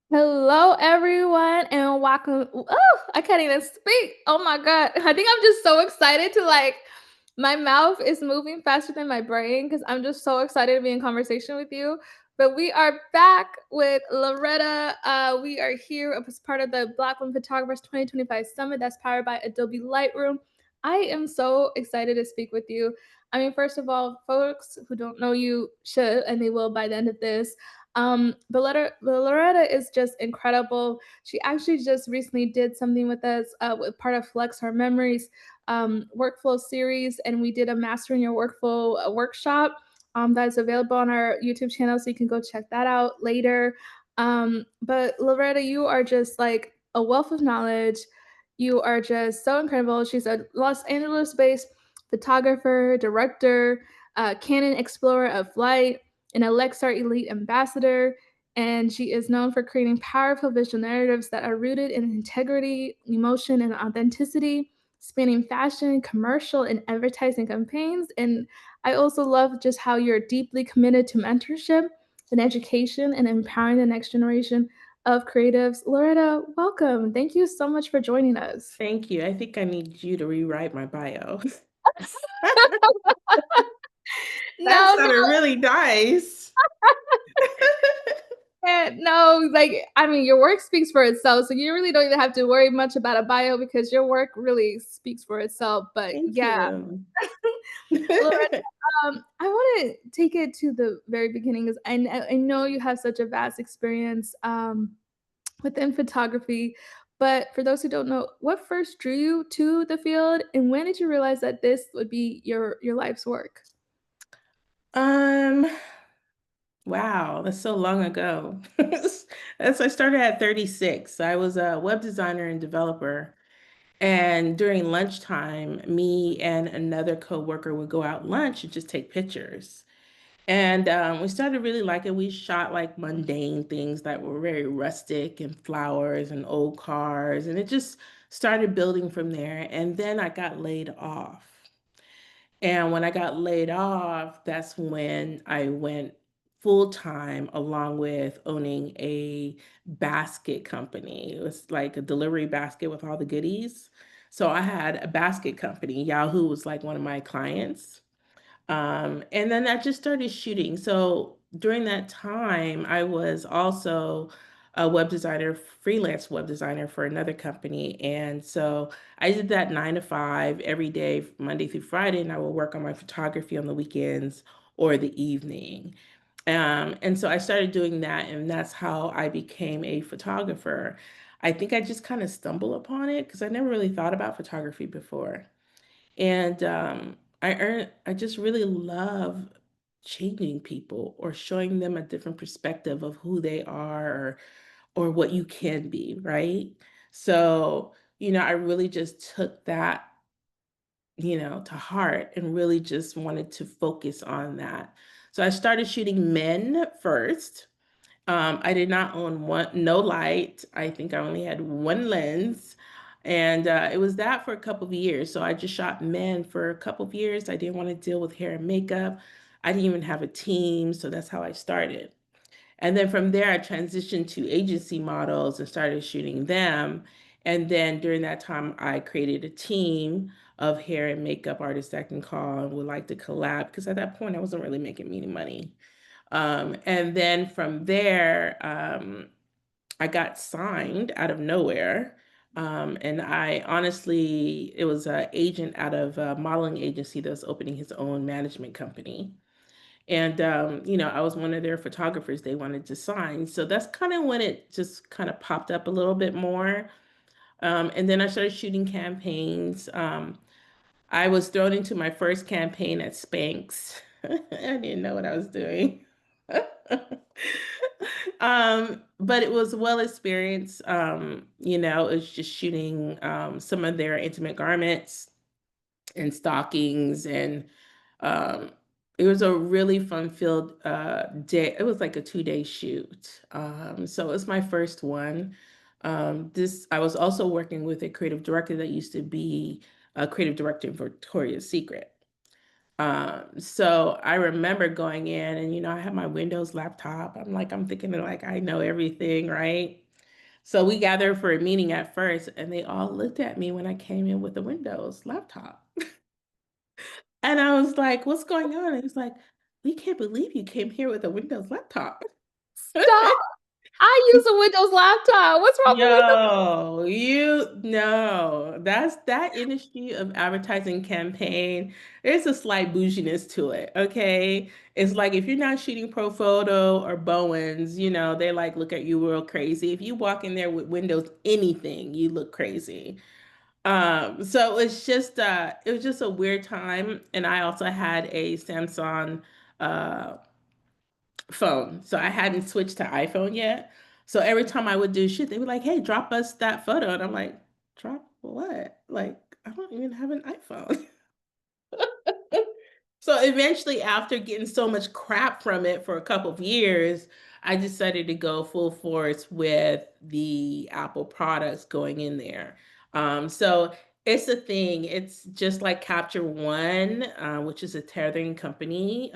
Hello, everyone, and welcome. Oh, I can't even speak. Oh my god, I think I'm just so excited to My mouth is moving faster than my brain because I'm just so excited to be in conversation with you. But we are back with Loretta. We are here as part of the Black Women Photographers 2025 Summit that's powered by Adobe Lightroom. I am so excited to speak with you. I mean, first of all, folks who don't know you should, and they will by the end of this. Loretta is just incredible. She actually just recently did something with us with part of Lexar Memories workflow series, and we did a Mastering Your Workflow workshop that is available on our YouTube channel, so you can go check that out later. But Loretta, you are just like a wealth of knowledge. You are just so incredible. She's a Los Angeles based photographer, director, Canon Explorer of Light, an Lexar Elite Ambassador, and she is known for creating powerful visual narratives that are rooted in integrity, emotion, and authenticity, spanning fashion, commercial, and advertising campaigns. And I also love just how you're deeply committed to mentorship and education and empowering the next generation of creatives. Loretta, welcome. Thank you so much for joining us. Thank you. I think I need you to rewrite my bio. That No, no, sounded really nice. no, I mean, your work speaks for itself, so you really don't even have to worry much about a bio because your work really speaks for itself. But Thank yeah, you. Loretta, I want to take it to the very beginning because I know you have such a vast experience within photography. But for those who don't know, what first drew you to the field, and when did you realize that this would be your life's work? Um, wow, that's so long ago. I started at 36. So I was a web designer and developer. And during lunchtime, me and another coworker would go out lunch and just take pictures. And we started really liking, we shot like mundane things that were very rustic and flowers and old cars. And it just started building from there. And then I got laid off. And when I got laid off, that's when I went full time along with owning a basket company. It was like a delivery basket with all the goodies. So I had a basket company. Yahoo was like one of my clients. And then I just started shooting. So during that time, I was also a web designer, freelance web designer for another company. And so I did that 9 to 5 every day, Monday through Friday, and I would work on my photography on the weekends or the evening. And so I started doing that, and that's how I became a photographer. I think I just kind of stumbled upon it because I never really thought about photography before. And I just really love changing people or showing them a different perspective of who they are or what you can be, right? So, I really just took that, to heart and really just wanted to focus on that. So I started shooting men first. I did not own no light. I think I only had one lens. And it was that for a couple of years. So I just shot men for a couple of years. I didn't want to deal with hair and makeup. I didn't even have a team. So that's how I started. And then from there, I transitioned to agency models and started shooting them. And then during that time, I created a team of hair and makeup artists that can call and would like to collab because at that point, I wasn't really making any money. And then from there, I got signed out of nowhere. And I honestly, it was an agent out of a modeling agency that was opening his own management company. And, I was one of their photographers they wanted to sign. So that's kind of when it just kind of popped up a little bit more. And then I started shooting campaigns. I was thrown into my first campaign at Spanx. I didn't know what I was doing. But it was well experienced. It was just shooting some of their intimate garments and stockings, and um, it was a really fun-filled day. It was like a 2-day shoot. So it was my first one. This I was also working with a creative director that used to be a creative director in Victoria's Secret. So I remember going in and, I had my Windows laptop. I'm thinking like I know everything, right? So we gathered for a meeting at first, and they all looked at me when I came in with the Windows laptop. And I was like, what's going on? And he's like, we can't believe you came here with a Windows laptop. Stop. I use a Windows laptop. What's wrong with Windows? Yo, you know, that's that industry of advertising campaign. There's a slight bouginess to it, okay? It's like if you're not shooting pro photo or Bowens, they like look at you real crazy. If you walk in there with Windows anything, you look crazy. So it was just a weird time. And I also had a Samsung uh phone. So I hadn't switched to iPhone yet. So every time I would do shit, they were like, hey, drop us that photo. And I'm like, drop what? Like, I don't even have an iPhone. So eventually, after getting so much crap from it for a couple of years, I decided to go full force with the Apple products going in there. So it's a thing. It's just like Capture One, which is a tethering company.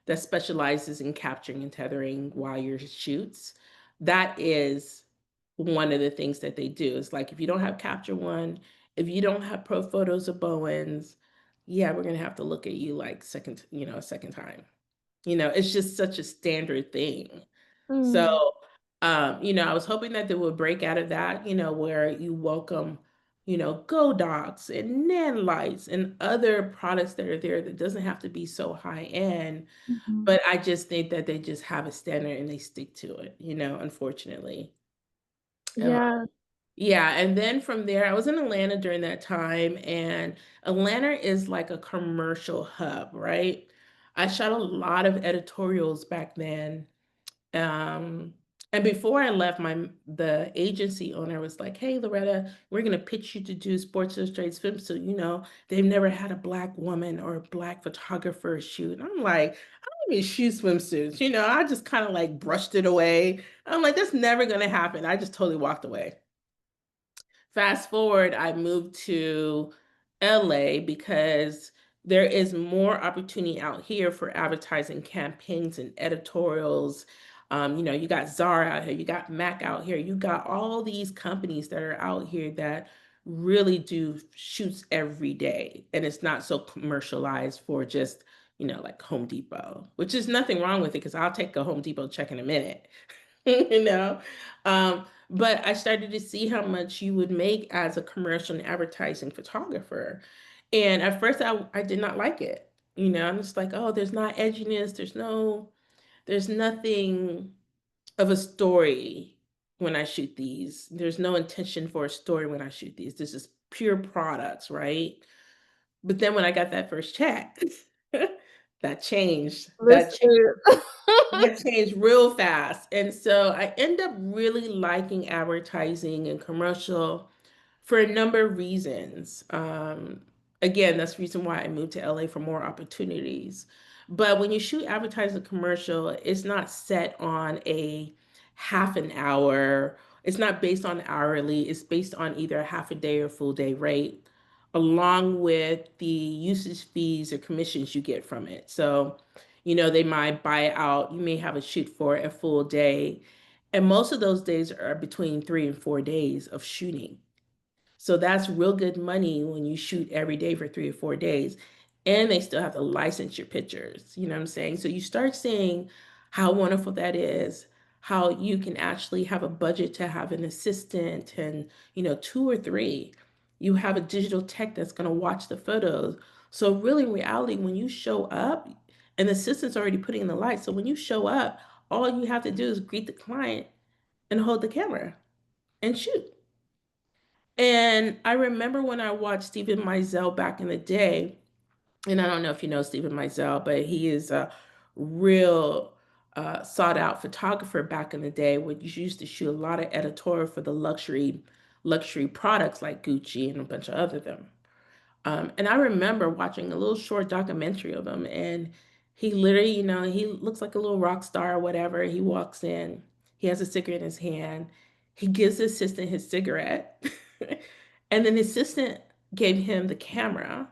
That specializes in capturing and tethering while you're shoots. That is one of the things that they do. It's like if you don't have Capture One, if you don't have Pro Photos of Bowens, yeah, we're gonna have to look at you like a second time. It's just such a standard thing. So, Mm, I was hoping that they would break out of that, where you welcome, Go Docs and Nan Lights and other products that are there that doesn't have to be so high end, mhm. but I just think that they just have a standard and they stick to it, unfortunately. Uh, Yeah. yeah, and then from there, I was in Atlanta during that time, and Atlanta is like a commercial hub, right? I shot a lot of editorials back then. Um, and before I left, the agency owner was like, "Hey, Loretta, we're gonna pitch you to do Sports Illustrated's swimsuit. They've never had a black woman or a black photographer shoot." And I'm like, "I don't even shoot swimsuits." I just kind of like brushed it away. I'm like, "That's never gonna happen." I just totally walked away. Fast forward, I moved to LA because there is more opportunity out here for advertising campaigns and editorials. You got Zara out here, you got Mac out here, you got all these companies that are out here that really do shoots every day. And it's not so commercialized for just, like Home Depot, which is nothing wrong with it because I'll take a Home Depot check in a minute. you know but I started to see how much you would make as a commercial and advertising photographer, and at first I did not like it. I'm just like, oh, there's not edginess, there's nothing of a story when I shoot these. There's no intention for a story when I shoot these. This is pure products, right? But then when I got that first check, that changed. This is That changed real fast. And so I end up really liking advertising and commercial for a number of reasons. Again, that's the reason why I moved to LA for more opportunities. But when you shoot advertising commercial, it's not set on a half an hour. It's not based on hourly. It's based on either a half a day or full day rate, along with the usage fees or commissions you get from it. So, they might buy out, you may have a shoot for a full day. And most of those days are between 3 and 4 days of shooting. So that's real good money when you shoot every day for 3 or 4 days. And they still have to license your pictures. You know what I'm saying? So you start seeing how wonderful that is, how you can actually have a budget to have an assistant and, two or three. You have a digital tech that's going to watch the photos. So really in reality, when you show up, and the assistant's already putting in the light. So when you show up, all you have to do is greet the client and hold the camera and shoot. And I remember when I watched Stephen Meisel back in the day, and I don't know if you know Stephen Meisel, but he is a real sought out photographer back in the day, which used to shoot a lot of editorial for the luxury products like Gucci and a bunch of other them. And I remember watching a little short documentary of him, and he literally, he looks like a little rock star or whatever. He walks in, he has a cigarette in his hand, he gives the assistant his cigarette, and then the assistant gave him the camera.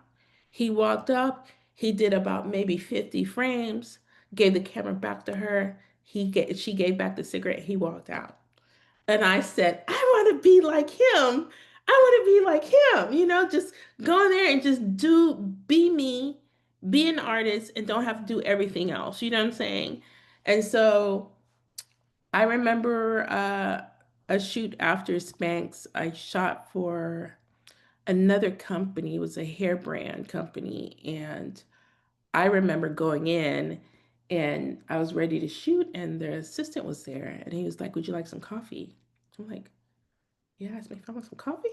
He walked up, He did about maybe 50 frames, gave the camera back to her. She gave back the cigarette. He walked out. And I said, I want to be like him. I want to be like him, just go in there and just be me, be an artist, and don't have to do everything else. You know what I'm saying? And so I remember a shoot after Spanx, I shot for another company. It was a hair brand company. And I remember going in and I was ready to shoot, and the assistant was there. And he was like, would you like some coffee? I'm like, yeah, asked me if I want some coffee.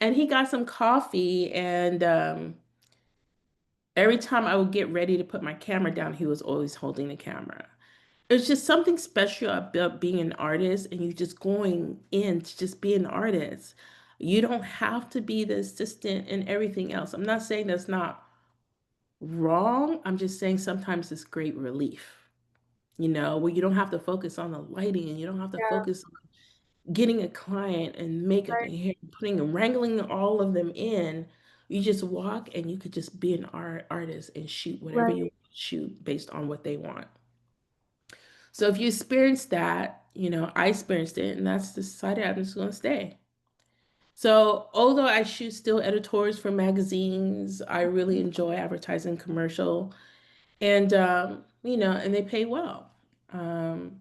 And he got some coffee. And every time I would get ready to put my camera down, he was always holding the camera. It's just something special about being an artist and you just going in to just be an artist. You don't have to be the assistant and everything else. I'm not saying that's not wrong. I'm just saying sometimes it's great relief, where you don't have to focus on the lighting and you don't have to Yeah, focus on getting a client and makeup right, and hair, putting and wrangling all of them in. You just walk and you could just be an artist and shoot whatever you right. want to shoot based on what they want. So if you experience that, I experienced it, and that's decided I'm just going to stay. So although I shoot still editorials for magazines, I really enjoy advertising commercial, and and they pay well. Um,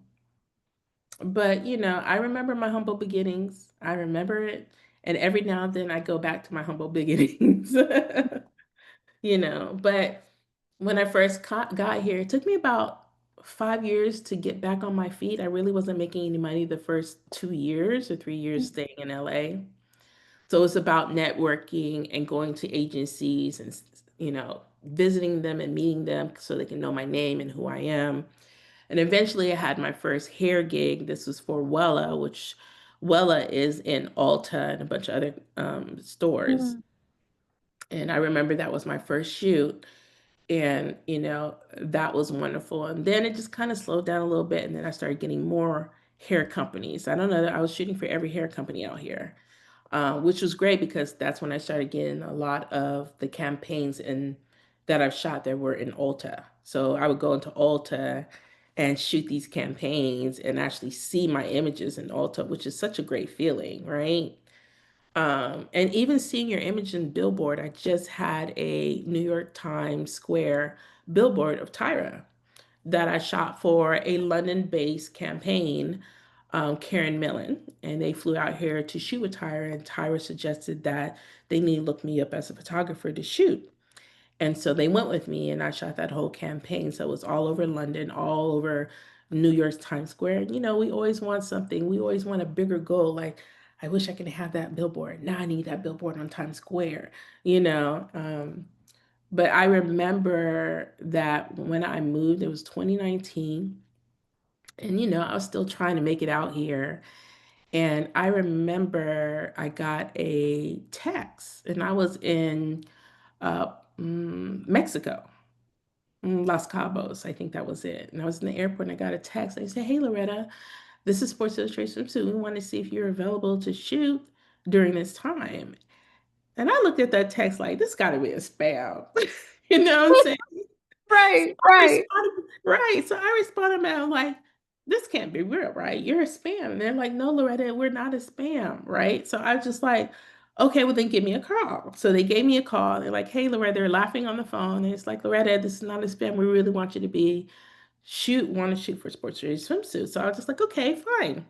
but I remember my humble beginnings. I remember it, and every now and then I go back to my humble beginnings. But when I first got here, it took me about 5 years to get back on my feet. I really wasn't making any money the first 2 years or 3 years staying in LA. So it's about networking and going to agencies and, visiting them and meeting them so they can know my name and who I am. And eventually I had my first hair gig. This was for Wella, which Wella is in Ulta and a bunch of other stores. Mm, And I remember that was my first shoot. And, that was wonderful. And then it just kind of slowed down a little bit. And then I started getting more hair companies. I don't know that I was shooting for every hair company out here, which was great because that's when I started getting a lot of the campaigns that I've shot that were in Ulta. So I would go into Ulta and shoot these campaigns and actually see my images in Ulta, which is such a great feeling, right? And even seeing your image in Billboard, I just had a New York Times Square billboard of Tyra that I shot for a London-based campaign, Karen Millen, and they flew out here to shoot with Tyra, and Tyra suggested that they need to look me up as a photographer to shoot. And so they went with me, and I shot that whole campaign. So it was all over London, all over New York's Times Square. And, we always want something. We always want a bigger goal. Like, I wish I could have that billboard. Now I need that billboard on Times Square, you know. But I remember that when I moved, it was 2019. And, I was still trying to make it out here. And I remember I got a text, and I was in uh, Mexico. Las Cabos, I think that was it. And I was in the airport and I got a text. They said, hey, Loretta, this is Sports Illustrated Swimsuit. We want to see if you're available to shoot during this time. And I looked at that text like, this got to be a spam. You know what I'm saying? So Right, I right. responded, right. So I responded back, I'm like, this can't be real, right? You're a spam. And they're like, no, Loretta, we're not a spam, right? So I was just like, okay, well then give me a call. So they gave me a call. They're like, hey, Loretta, they're laughing on the phone. And it's like, Loretta, this is not a spam. We really want you to want to shoot for Sports Illustrated Swimsuit. So I was just like, okay, fine.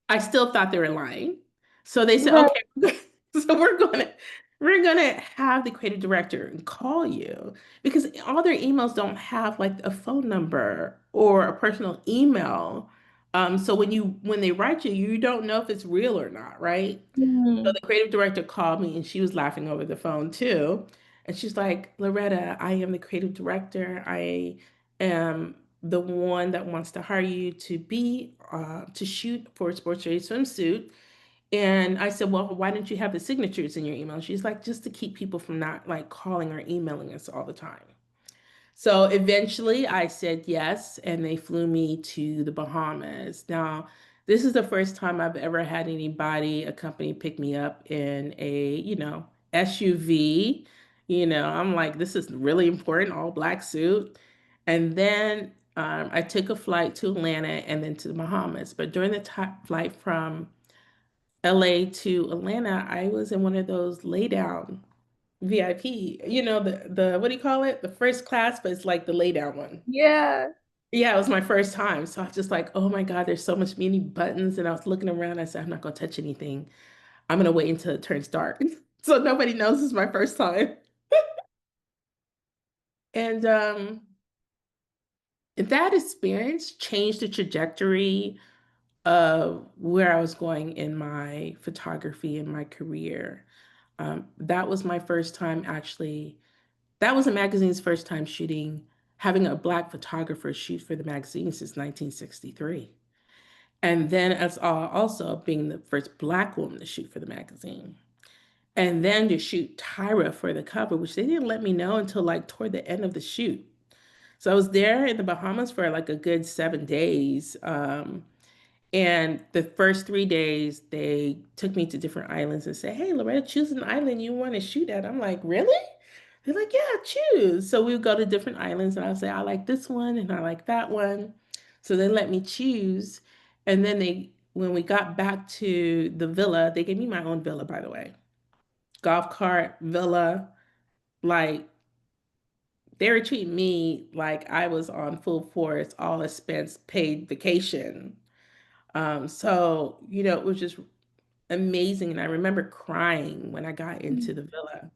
I still thought they were lying. So they said, Right. okay, so we're gonna have the creative director call you because all their emails don't have like a phone number or a personal email. So when they write you, you don't know if it's real or not, right? So Mm, the creative director called me and she was laughing over the phone too. And she's like, Loretta, I am the creative director. I am the one that wants to hire you to shoot for a sports race swimsuit. And I said, well, why didn't you have the signatures in your email? She's like, just to keep people from not like calling or emailing us all the time. So eventually I said yes, and they flew me to the Bahamas. Now, this is the first time I've ever had a company pick me up in a, SUV I'm like, this is really important, all black suit. And then I took a flight to Atlanta and then to the Bahamas. But during the flight from LA to Atlanta, I was in one of those lay down VIP, the what do you call it? The first class, but it's like the lay down one. Yeah. Yeah, it was my first time. So I was just like, oh my God, there's so much many buttons. And I was looking around. I said, I'm not going to touch anything. I'm going to wait until it turns dark. So nobody knows it's my first time. And that experience changed the trajectory of where I was going in my photography and my career. That was my first time actually. That was a magazine's first time shooting, having a black photographer shoot for the magazine since 1963. And then as also being the first black woman to shoot for the magazine. And then to shoot Tyra for the cover, which they didn't let me know until like toward the end of the shoot. So I was there in the Bahamas for like a good 7 days. And the first 3 days, they took me to different islands and said, hey, Loretta, choose an island you want to shoot at. I'm like, really? They're like, yeah, choose. So we would go to different islands and I'll say, I like this one and I like that one. So they let me choose. And then when we got back to the villa, they gave me my own villa, by the way. Golf cart, villa, like they were treating me like I was on full force, all expense paid vacation. So it was just amazing. And I remember crying when I got into Mm. the villa.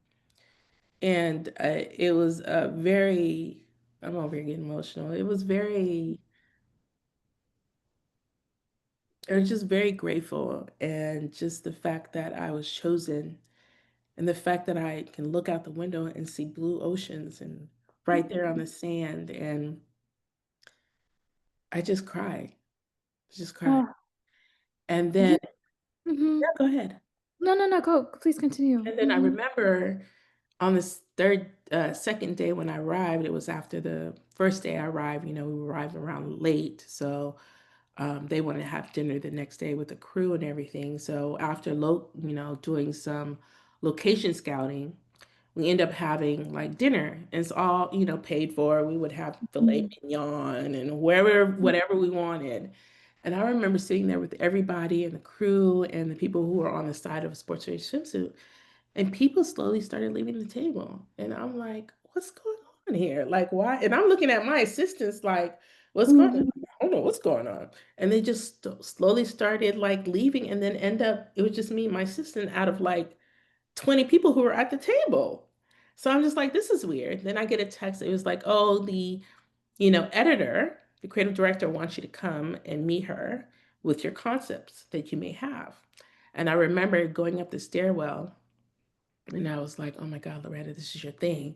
And it was a very, I'm over here getting emotional. I was just very grateful. And just the fact that I was chosen and the fact that I can look out the window and see blue oceans and right there on the sand. And I just cried, just cried. Oh, And then, you, hmm yeah, go ahead. No, no, no, go. Please continue. And then I remember on this second day when I arrived, it was after the first day I arrived, we arrived around late. So they wanted to have dinner the next day with the crew and everything. So after, doing some location scouting, we end up having like dinner and it's all, paid for. We would have filet Mhm. mignon and whatever we wanted. And I remember sitting there with everybody and the crew and the people who were on the side of a sports race swimsuit. And people slowly started leaving the table. And I'm like, what's going on here? Like, why? And I'm looking at my assistants like, what's going on? Mhm. I don't know what's going on. And they just slowly started like leaving and then it was just me and my assistant out of like 20 people who were at the table. So I'm just like, this is weird. Then I get a text. It was like, oh, the editor, the creative director wants you to come and meet her with your concepts that you may have. And I remember going up the stairwell and I was like, oh my God, Loretta, this is your thing.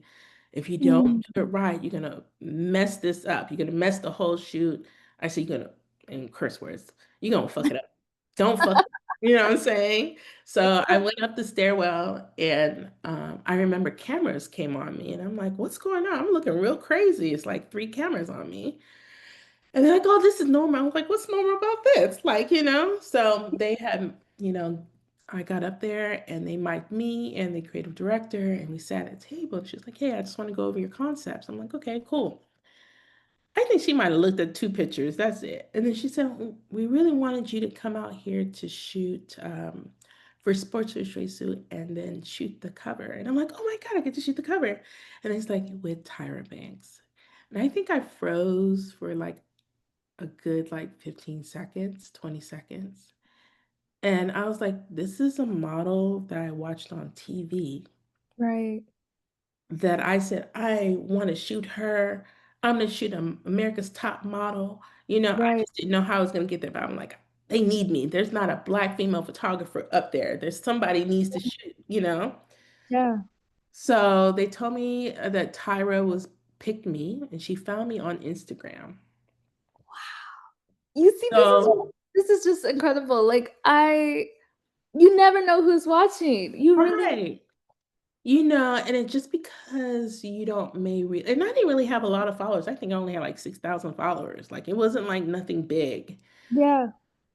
If you don't Mhm. do it right, you're gonna mess this up. You're gonna mess the whole shoot. I said, you're gonna, in curse words, you're gonna fuck it up. Don't fuck it up. You know what I'm saying? So I went up the stairwell and I remember cameras came on me and I'm like, what's going on? I'm looking real crazy. It's like three cameras on me. And they're like, oh, this is normal. I'm like, what's normal about this? So they had, I got up there and they mic'd me and the creative director and we sat at a table and she was like, hey, I just want to go over your concepts. I'm like, okay, cool. I think she might have looked at two pictures. That's it. And then she said, we really wanted you to come out here to shoot for Sports Illustrated Suit and then shoot the cover. And I'm like, oh my God, I get to shoot the cover. And it's like with Tyra Banks. And I think I froze for like a good like 15 seconds, 20 seconds. And I was like, this is a model that I watched on TV Right. that I said, I want to shoot her. I'm going to shoot America's Top Model. I Right. just didn't know how I was going to get there, but I'm like, they need me. There's not a black female photographer up there. There's somebody needs to shoot. Yeah. So they told me that Tyra was picked me and she found me on Instagram. You see, So, this is just incredible. You never know who's watching. You really, right. And it's just because you don't maybe, and I didn't really have a lot of followers. I think I only had like 6,000 followers. Like it wasn't like nothing big. yeah.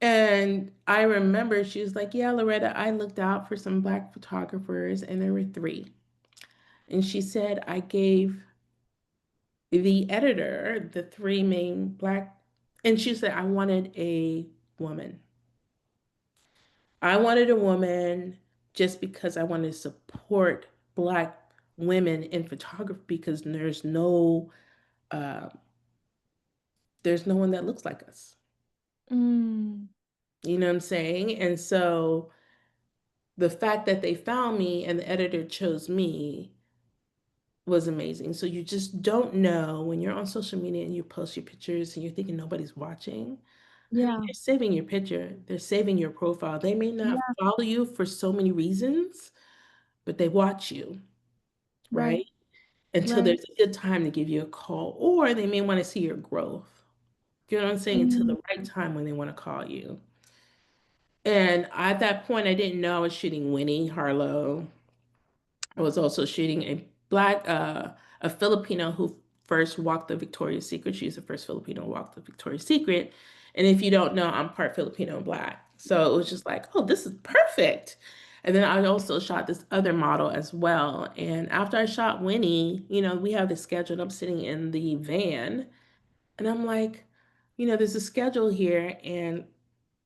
And I remember she was like, yeah, Loretta, I looked out for some black photographers and there were three. And she said, I gave the editor the three main black, and she said, I wanted a woman. I wanted a woman just because I wanted to support black women in photography because uh, there's no one that looks like us. Mm. You know what I'm saying? And so the fact that they found me and the editor chose me was amazing. So you just don't know when you're on social media and you post your pictures and you're thinking nobody's watching. Honey, Yeah. they're saving your picture. They're saving your profile. They may not Yeah. follow you for so many reasons, but they watch you, right? Right. Until Right. there's a good time to give you a call, or they may want to see your growth. You know what I'm saying? Until Mm. the right time when they want to call you. And at that point, I didn't know I was shooting Winnie Harlow. I was also shooting a Filipino who first walked the Victoria's Secret. She's the first Filipino to walk the Victoria's Secret. And if you don't know, I'm part Filipino and black. So it was just like, oh, this is perfect. And then I also shot this other model as well. And after I shot Winnie, we have this schedule. And I'm sitting in the van and I'm like, there's a schedule here. And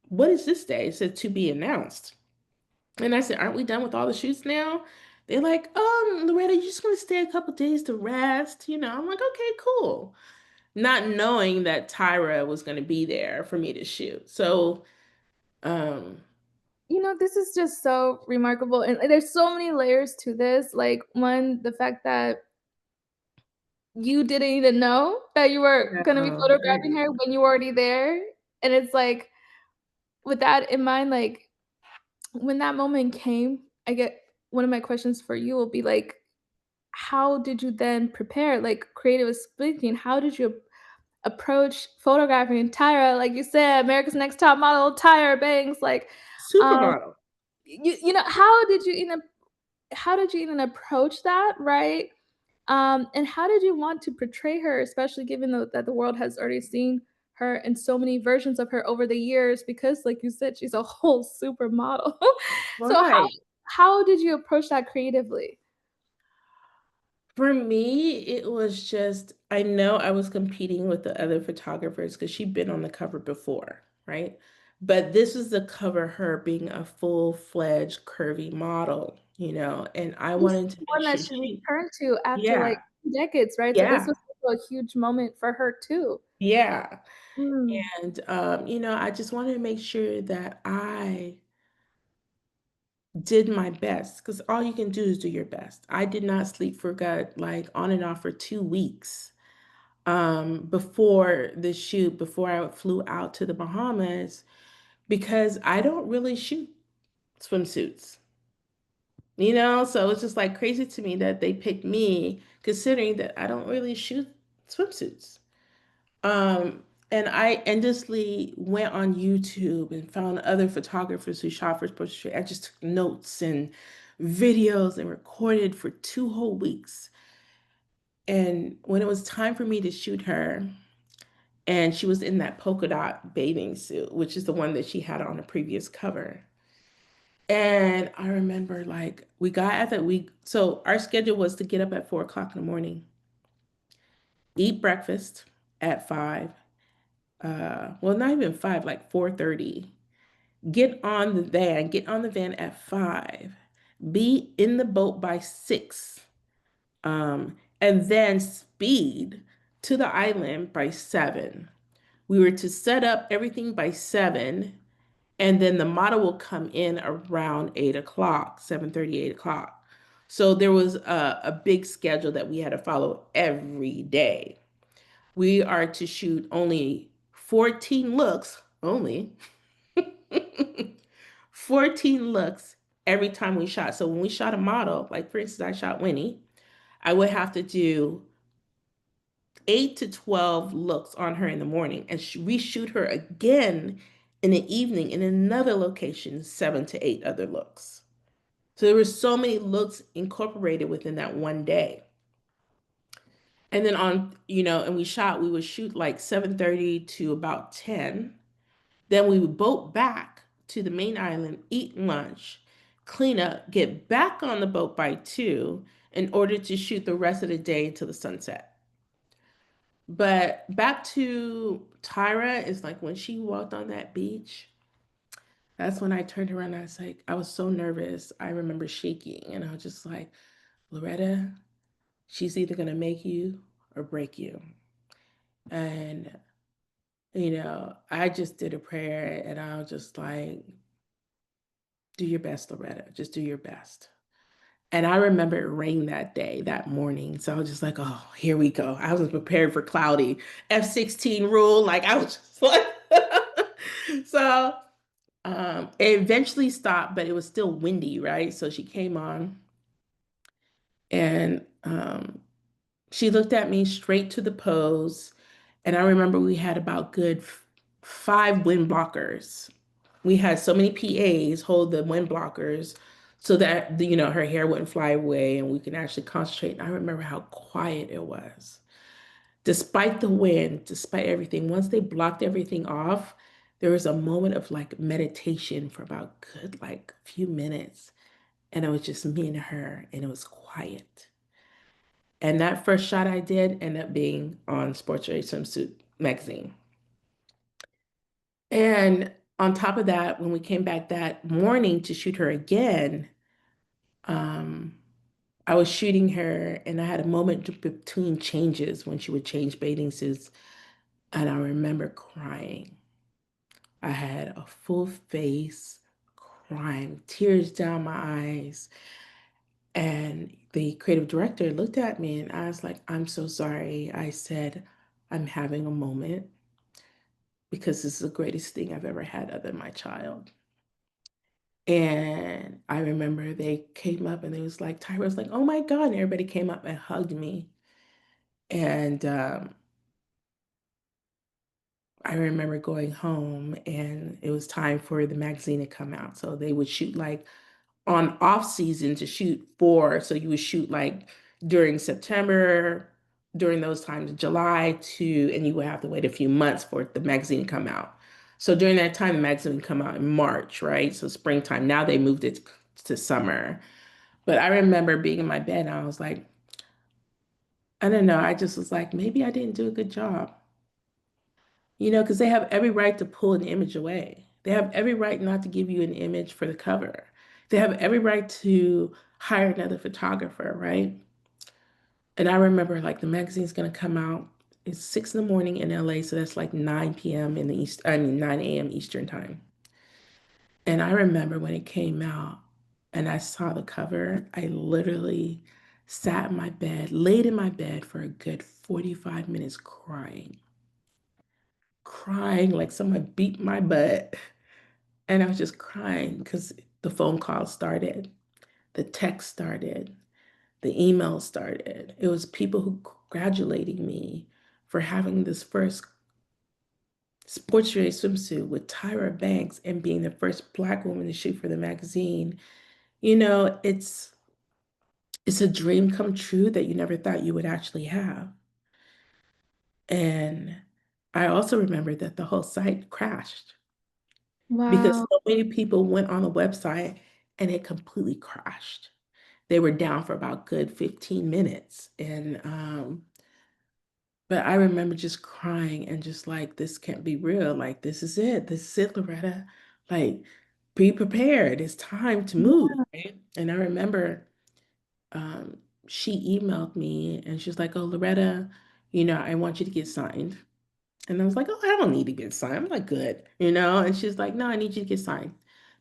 what is this day? It said to be announced. And I said, aren't we done with all the shoots now? They're like, Loretta, you're just gonna stay a couple days to rest. I'm like, okay, cool. Not knowing that Tyra was gonna be there for me to shoot. So, um, This is just so remarkable, and there's so many layers to this. Like, one, the fact that you didn't even know that you were gonna be no, I photographing her when you were already there, and it's like, with that in mind, like, when that moment came, I get one of my questions for you will be, like, how did you then prepare? Like, creative speaking, how did you approach photographing Tyra? Like you said, America's Next Top Model, Tyra Banks, like, um, supermodel. how did you even approach that, right? And how did you want to portray her, especially given that the world has already seen her in so many versions of her over the years? Because, like you said, she's a whole supermodel. So Right. how did you approach that creatively? For me, it was just, I know I was competing with the other photographers because she'd been on the cover before, right? But this is the cover, her being a full-fledged curvy model, and I This is wanted to make one that sure she she, returned to after, like, yeah, decades, right? So this yeah, was also a huge moment for her too. yeah. Mm. And, I just wanted to make sure that I did my best because all you can do is do your best. I did not sleep for good, like on and off for 2 weeks before the shoot, before I flew out to the Bahamas, because I don't really shoot swimsuits, So it's just like crazy to me that they picked me, considering that I don't really shoot swimsuits. And I endlessly went on YouTube and found other photographers who shot for portrait. I just took notes and videos and recorded for 2 whole weeks. And when it was time for me to shoot her, and she was in that polka dot bathing suit, which is the one that she had on a previous cover. And I remember like we got at that week. So our schedule was to get up at 4 o'clock in the morning, eat breakfast at 5. Well, not even 5, like 4:30. Get on the van at 5, be in the boat by 6, and then speed to the island by 7. We were to set up everything by 7, and then the model will come in around 8 o'clock, 7:30, 8 o'clock. So there was a big schedule that we had to follow every day. We are to shoot only 14 looks, only 14 looks every time we shot. So when we shot a model, like for instance, I shot Winnie, I would have to do 8 to 12 looks on her in the morning and reshoot her again in the evening in another location, 7 to 8 other looks. So there were so many looks incorporated within that one day. And then and we would shoot like 7:30 to about 10. Then we would boat back to the main island, eat lunch, clean up, get back on the boat by 2 in order to shoot the rest of the day until the sunset. But back to Tyra is like when she walked on that beach, that's when I turned around and I was like, I was so nervous. I remember shaking and I was just like, Loretta, she's either going to make you or break you. And, I just did a prayer and I was just like, do your best, Loretta. Just do your best. And I remember it rained that day, that morning. So I was just like, oh, here we go. I was prepared for cloudy F-16 rule. Like I was just like, so it eventually stopped, but it was still windy, right? So she came on and she looked at me straight to the pose. And I remember we had about good 5 wind blockers. We had so many PAs hold the wind blockers so that her hair wouldn't fly away and we can actually concentrate. And I remember how quiet it was. Despite the wind, despite everything, once they blocked everything off, there was a moment of like meditation for about good like few minutes. And it was just me and her, and it was quiet. And that first shot I did ended up being on Sports Illustrated Swimsuit magazine. And on top of that, when we came back that morning to shoot her again, um, I was shooting her and I had a moment between changes when she would change bathing suits. And I remember crying. I had a full face, crying, tears down my eyes. And the creative director looked at me and I was like, I'm so sorry. I said, I'm having a moment because this is the greatest thing I've ever had other than my child. And I remember they came up and they was like, Tyra was like, oh my God. And everybody came up and hugged me. And I remember going home and it was time for the magazine to come out. So they would shoot like on off season to shoot for. So you would shoot like during September, during those times, July to, and you would have to wait a few months for the magazine to come out. So during that time, the magazine would come out in March, right? So springtime. Now they moved it to summer. But I remember being in my bed and I was like, I don't know. I just was like, maybe I didn't do a good job, because they have every right to pull an image away. They have every right not to give you an image for the cover. They have every right to hire another photographer, right? And I remember like the magazine's gonna come out. It's 6 in the morning in LA, so that's like 9 p.m. in the East, I mean 9 a.m. Eastern time. And I remember when it came out and I saw the cover, I literally sat in my bed, laid in my bed for a good 45 minutes crying like someone beat my butt. And I was just crying because the phone call started, the text started, the email started. It was people who congratulating me for having this first sports related swimsuit with Tyra Banks and being the first Black woman to shoot for the magazine. It's a dream come true that you never thought you would actually have. And I also remember that the whole site crashed because Wow. so many people went on the website and it completely crashed. They were down for about good 15 minutes. And but I remember just crying and just like, this can't be real. Like, this is it. This is it, Loretta. Like, be prepared. It's time to move. Right? And I remember um, she emailed me and she's like, oh, Loretta, I want you to get signed. And I was like, oh, I don't need to get signed. I'm like, good. And she's like, no, I need you to get signed.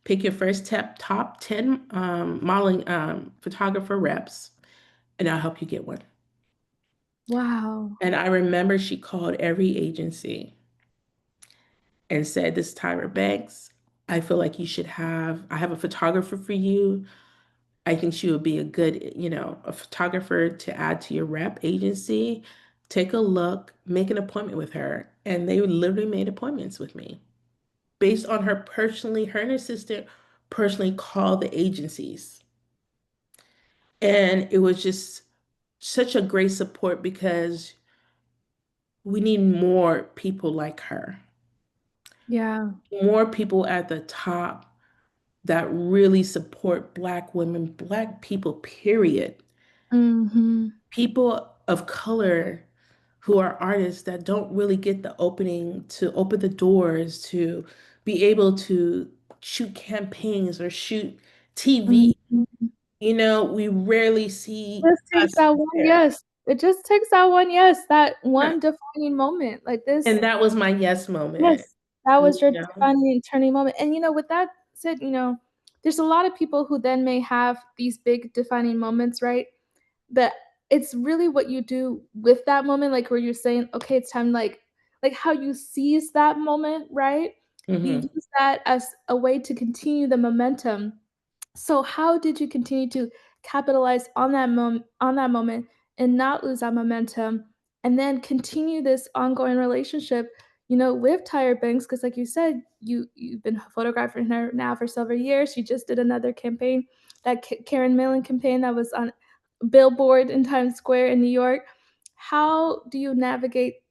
Pick your first top 10 modeling photographer reps, and I'll help you get one. Wow. And I remember she called every agency and said, this is Tyra Banks. I feel like I have a photographer for you. I think she would be a good, a photographer to add to your rep agency. Take a look, make an appointment with her. And they literally made appointments with me based on her and her assistant personally called the agencies. And it was just such a great support because we need more people like her, Yeah. more people at the top that really support Black women, Black people, period. Mhm. People of color who are artists that don't really get the opening to open the doors to be able to shoot campaigns or shoot TV. Mhm. You know, we rarely see Just takes us that one there. yes. It just takes that one yes, that one defining moment. Like this And that was my yes moment. yes, that You was your know? defining and turning moment. And with that said, there's a lot of people who then may have these big defining moments, right? That it's really what you do with that moment, like where you're saying, okay, it's time, like how you seize that moment, right? You Mhm. use that as a way to continue the momentum. So how did you continue to capitalize on that moment and not lose that momentum and then continue this ongoing relationship, with Tyra Banks? Because like you said, you've been photographing her now for several years. You just did another campaign, that Karen Millen campaign that was on billboard in Times Square in New York. How do you navigate,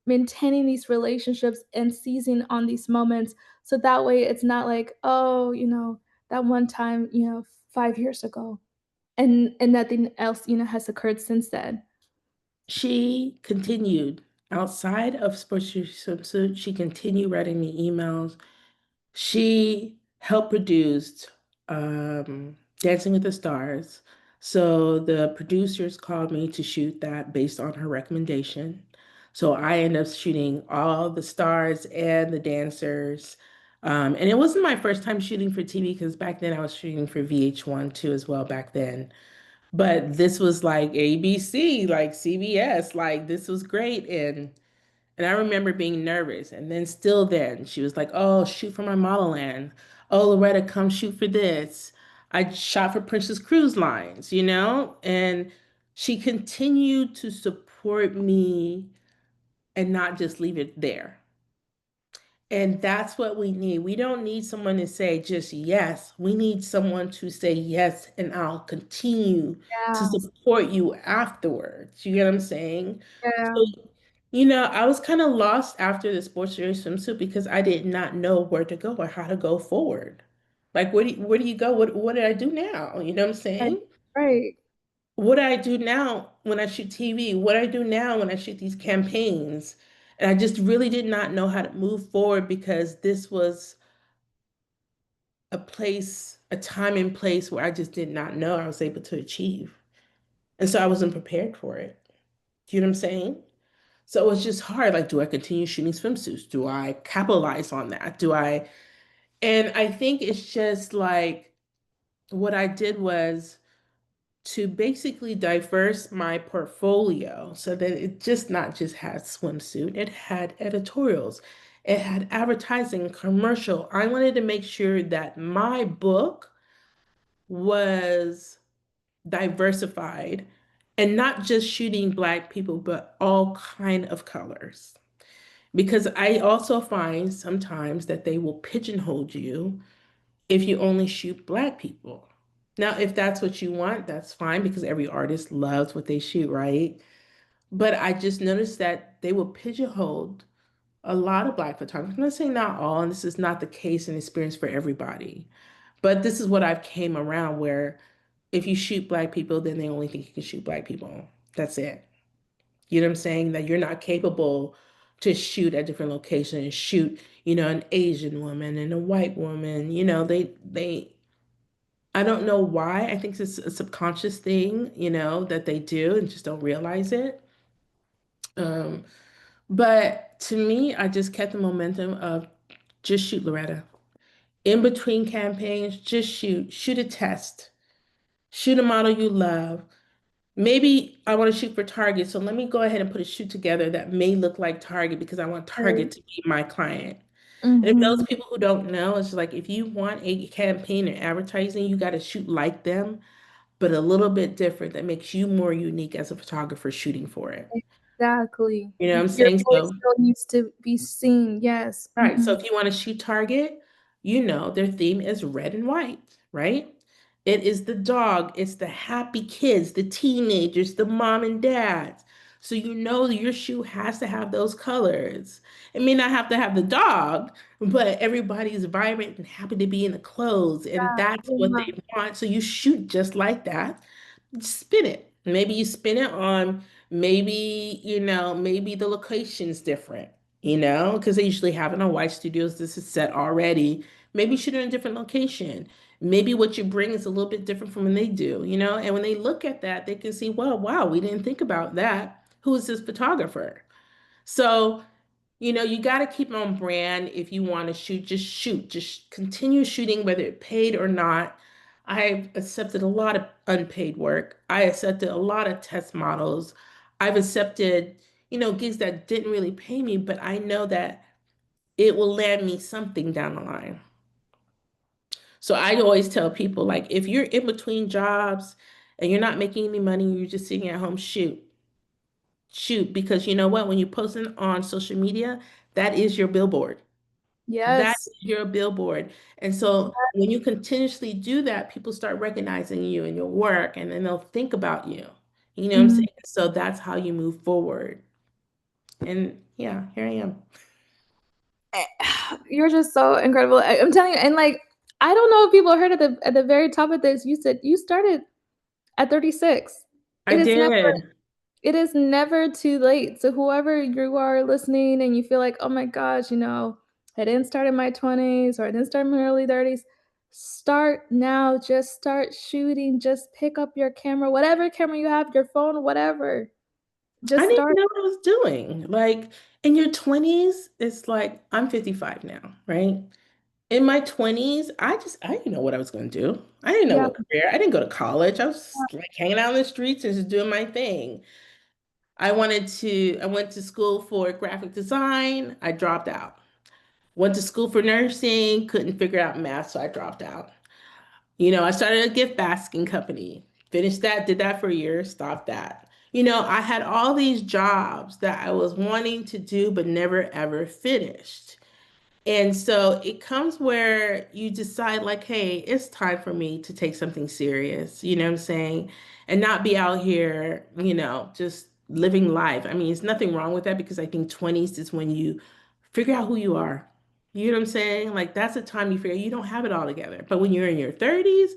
maintaining these relationships and seizing on these moments so that way it's not like, oh, that one time, 5 years ago, and nothing else, has occurred since then. She continued outside of Sports Swimsuit. She continued writing me emails. She helped produce Dancing with the Stars. So the producers called me to shoot that based on her recommendation. So I ended up shooting all the stars and the dancers. And it wasn't my first time shooting for TV because back then I was shooting for VH1 too as well back then. But this was like ABC, like CBS, like this was great. And I remember being nervous. And then still then, she was like, oh, shoot for my model land. Oh, Loretta, come shoot for this. I shot for Princess Cruise Lines, you know? And she continued to support me and not just leave it there. And that's what we need. We don't need someone to say just yes. We need someone to say yes, and I'll continue to Yes. support you afterwards. You get what I'm saying? Yeah. So, I was kind of lost after the sports series swimsuit because I did not know where to go or how to go forward. Like, where do you go? What did I do now? You know what I'm Right. saying? Right. What do I do now when I shoot TV? What do I do now when I shoot these campaigns? And I just really did not know how to move forward because this was a time and place where I just did not know I was able to achieve. And so I wasn't prepared for it. Do you know what I'm saying? So it was just hard. Like, do I continue shooting swimsuits? Do I capitalize on that? And I think it's just like what I did was to basically diverse my portfolio so that it just not just had swimsuit, it had editorials, it had advertising, commercial. I wanted to make sure that my book was diversified and not just shooting Black people, but all kind of colors. Because I also find sometimes that they will pigeonhole you if you only shoot Black people. Now, if that's what you want, that's fine because every artist loves what they shoot, right? But I just noticed that they will pigeonhole a lot of Black photographers. I'm not saying not all, and this is not the case and experience for everybody. But this is what I've came around where if you shoot Black people, then they only think you can shoot Black people. That's it. You know what I'm saying? That you're not capable to shoot at different locations, shoot, an Asian woman and a white woman. I don't know why. I think it's a subconscious thing, that they do and just don't realize it. Um, but to me, I just kept the momentum of just shoot, Loretta. In between campaigns, just shoot a test, shoot a model you love. Maybe I want to shoot for Target, so let me go ahead and put a shoot together that may look like Target because I want Right. Target to be my client. And if those Mhm. people who don't know, it's like if you want a campaign or advertising, you got to shoot like them, but a little bit different that makes you more unique as a photographer shooting for it. Exactly. You know what I'm Your saying? voice So, still needs to be seen. Yes. right. So Mhm. if you want to shoot Target, their theme is red and white, right? It is the dog, it's the happy kids, the teenagers, the mom and dads. So you know your shoe has to have those colors. It may not have to have the dog, but everybody's vibrant and happy to be in the clothes, and that's what Yeah. they want. So you shoot just like that, spin it. Maybe you spin it on maybe, maybe the location's different, because they usually have it on white studios. This is set already. Maybe shoot it in a different location. Maybe what you bring is a little bit different from when they do, and when they look at that, they can see, well, wow, we didn't think about that. Who is this photographer? So you got to keep on brand. If you want to shoot, just shoot. Just continue shooting, whether it paid or not. I've accepted a lot of unpaid work. I accepted a lot of test models. I've accepted, gigs that didn't really pay me, but I know that it will land me something down the line. So I always tell people, like, if you're in between jobs and you're not making any money, you're just sitting at home, shoot. Shoot, because you know what? When you post it on social media, that is your billboard. That Yes. is your billboard. And so when you continuously do that, people start recognizing you and your work, and then they'll think about you. You know what I'm Mhm. saying? So that's how you move forward. And yeah, here I am. You're just so incredible. I'm telling you, and like, I don't know if people heard at the very top of this. You said you started at 36. I It is never did. it is never too late. So whoever you are listening and you feel like, oh my gosh, I didn't start in my 20s or I didn't start in my early 30s. Start now. Just start shooting. Just pick up your camera, whatever camera you have, your phone, whatever. I Just didn't start. know what I was doing. Like in your 20s, it's like I'm 55 now, right? In my 20s, I didn't know what I was going to do. I didn't know Yeah. what career. I didn't go to college. I was like hanging out in the streets and just doing my thing. I went to school for graphic design. I dropped out. Went to school for nursing, couldn't figure out math, so I dropped out. I started a gift basking company. Finished that, did that for a year, stopped that. I had all these jobs that I was wanting to do, but never ever finished. And so it comes where you decide, like, hey, it's time for me to take something serious, you know what I'm saying? And not be out here, just living life. I mean, there's nothing wrong with that because I think 20s is when you figure out who you are. You know what I'm saying? Like, that's the time you figure you don't have it all together. But when you're in your 30s,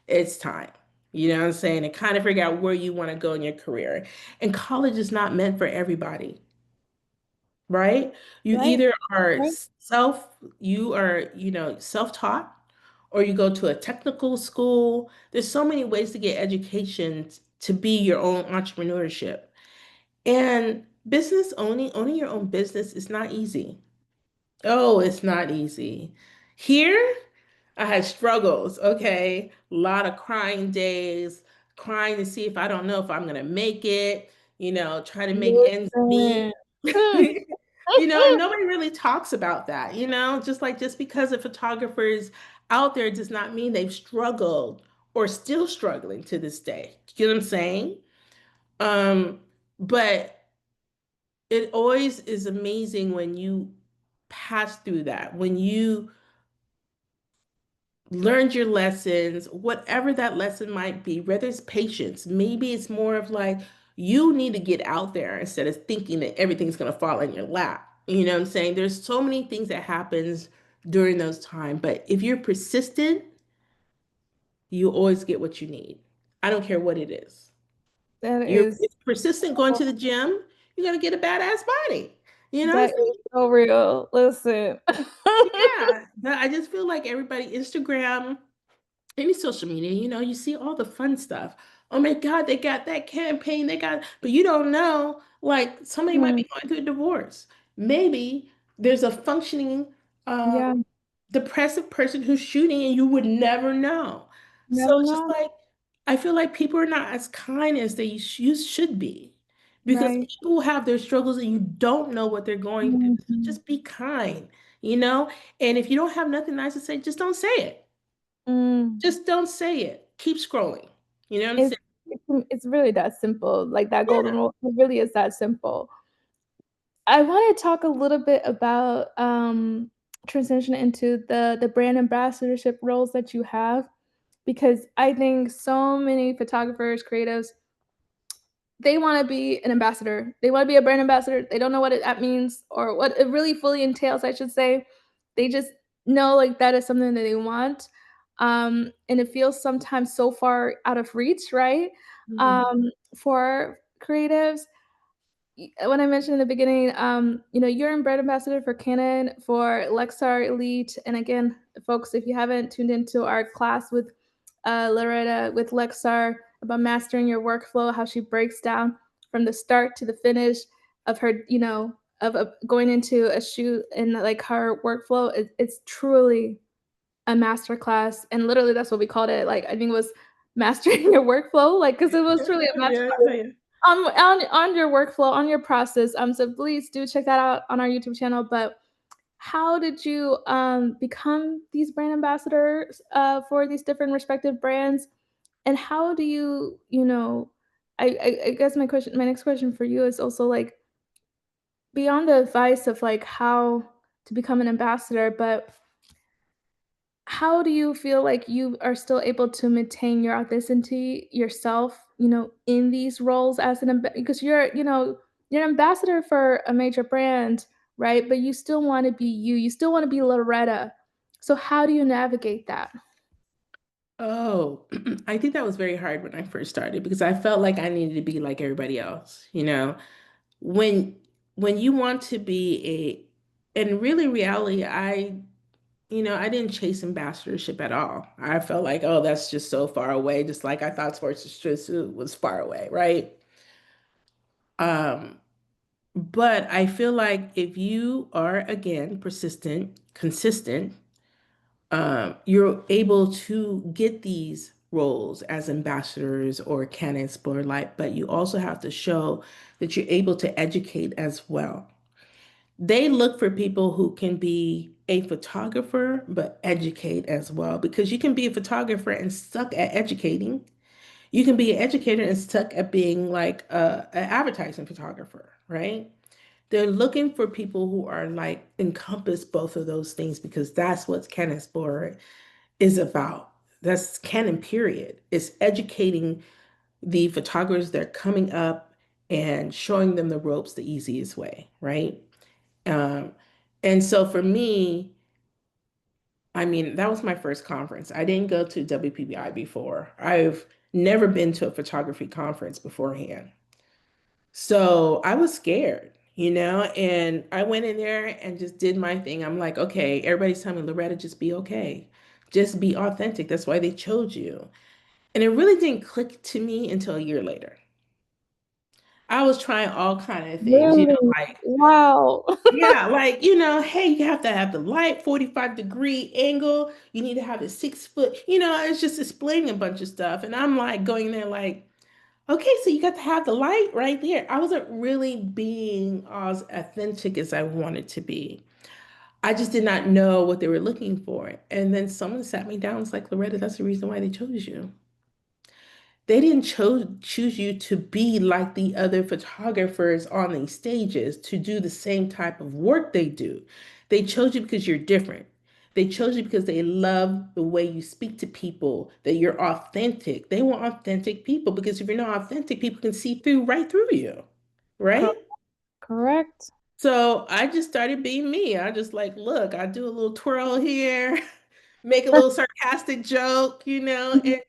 it's time. You know what I'm saying? And kind of figure out where you want to go in your career. And college is not meant for everybody, right? You Right. either are Right. self-taught, or you go to a technical school. There's so many ways to get education to be your own entrepreneurship. And owning your own business is not easy. Oh, it's not easy. Here, I had struggles, okay? A lot of crying days, crying to see if I don't know if I'm gonna make it, try to make ends meet. Listen. Hmm. And nobody really talks about that, just because a photographer is out there does not mean they've struggled or still struggling to this day. You know what I'm saying? Um, but it always is amazing when you pass through that, when you learned your lessons, whatever that lesson might be, whether it's patience, maybe it's more of like you need to get out there instead of thinking that everything's going to fall in your lap. You know what I'm saying? There's so many things that happens during those times, but if you're persistent, you always get what you need. I don't care what it is. That You're is If persistent going to the gym, you're going to get a badass body. You know what I'm that saying? is so real. Listen. Yeah, but I just feel like everybody, Instagram, any social media, you see all the fun stuff. Oh my God, they got that campaign, but you don't know, like somebody might Mm, be going through a divorce. Maybe there's a functioning yeah, depressive person who's shooting and you would never know. So never it's just know. like, I feel like people are not as kind as you should be because Right. people have their struggles and you don't know what they're going through. So Mhm. just be kind, you know? And if you don't have nothing nice to say, just don't say it. Mm. Just don't say it. Keep scrolling. You know what I'm It's saying? it's really that simple. Like that golden Yeah. rule, it really is that simple. I want to talk a little bit about transition into the brand ambassadorship roles that you have because I think so many photographers, creatives they want to be an ambassador. They want to be a brand ambassador. They don't know what that means or what it really fully entails, I should say. They just know like that is something that they want. And it feels sometimes so far out of reach, right? Mhm. Um, for creatives. When I mentioned in the beginning, you're in brand ambassador for Canon, for Lexar Elite, and again, folks, if you haven't tuned into our class with Laretta with Lexar about mastering your workflow, how she breaks down from the start to the finish of her, of going into a shoot and like her workflow, it's truly a master class, and literally that's what we called it. Like I think it was mastering your workflow, like because it was truly a master Yeah, yeah. on your workflow, on your process. So please do check that out on our YouTube channel. But how did you become these brand ambassadors for these different respective brands? And how do you, I guess my next question for you is also like beyond the advice of like how to become an ambassador, but how do you feel like you are still able to maintain your authenticity yourself, in these roles as because you're an ambassador for a major brand, right? But you still want to be you. You still want to be Loretta. So how do you navigate that? Oh, I think that was very hard when I first started because I felt like I needed to be like everybody else, you know. When when you want to be and really reality, I didn't chase ambassadorship at all. I felt like, oh, that's just so far away, just like I thought sports just was far away, right? Um, but I feel like if you are again persistent, consistent, you're able to get these roles as ambassadors or Canon Light, but you also have to show that you're able to educate as well. They look for people who can be a photographer but educate as well because you can be a photographer and stuck at educating. You can be an educator and stuck at being like an advertising photographer, right? They're looking for people who are like encompass both of those things because that's what Canon Explorer is about. That's Canon period. It's educating the photographers that are coming up and showing them the ropes the easiest way, right? Um, and so for me, I mean, that was my first conference. I didn't go to WPBI before. I've never been to a photography conference beforehand. So I was scared, and I went in there and just did my thing. I'm like, okay, everybody's telling me, Loretta, just be okay. Just be authentic. That's why they chose you. And it really didn't click to me until a year later. I was trying all kind of things, Really? like Wow. yeah, like, hey, you have to have the light 45-degree angle. You need to have it 6 foot. It's just explaining a bunch of stuff. And I'm like going there like, okay, so you got to have the light right there. I wasn't really being as authentic as I wanted to be. I just did not know what they were looking for. And then someone sat me down and was like, Loretta, that's the reason why they chose you. They didn't choose you to be like the other photographers on these stages to do the same type of work they do. They chose you because you're different. They chose you because they love the way you speak to people, that you're authentic. They want authentic people because if you're not authentic, people can see right through you, Cor- right? Correct. So I just started being me. I just like, look, I do a little twirl here, make a little sarcastic joke, and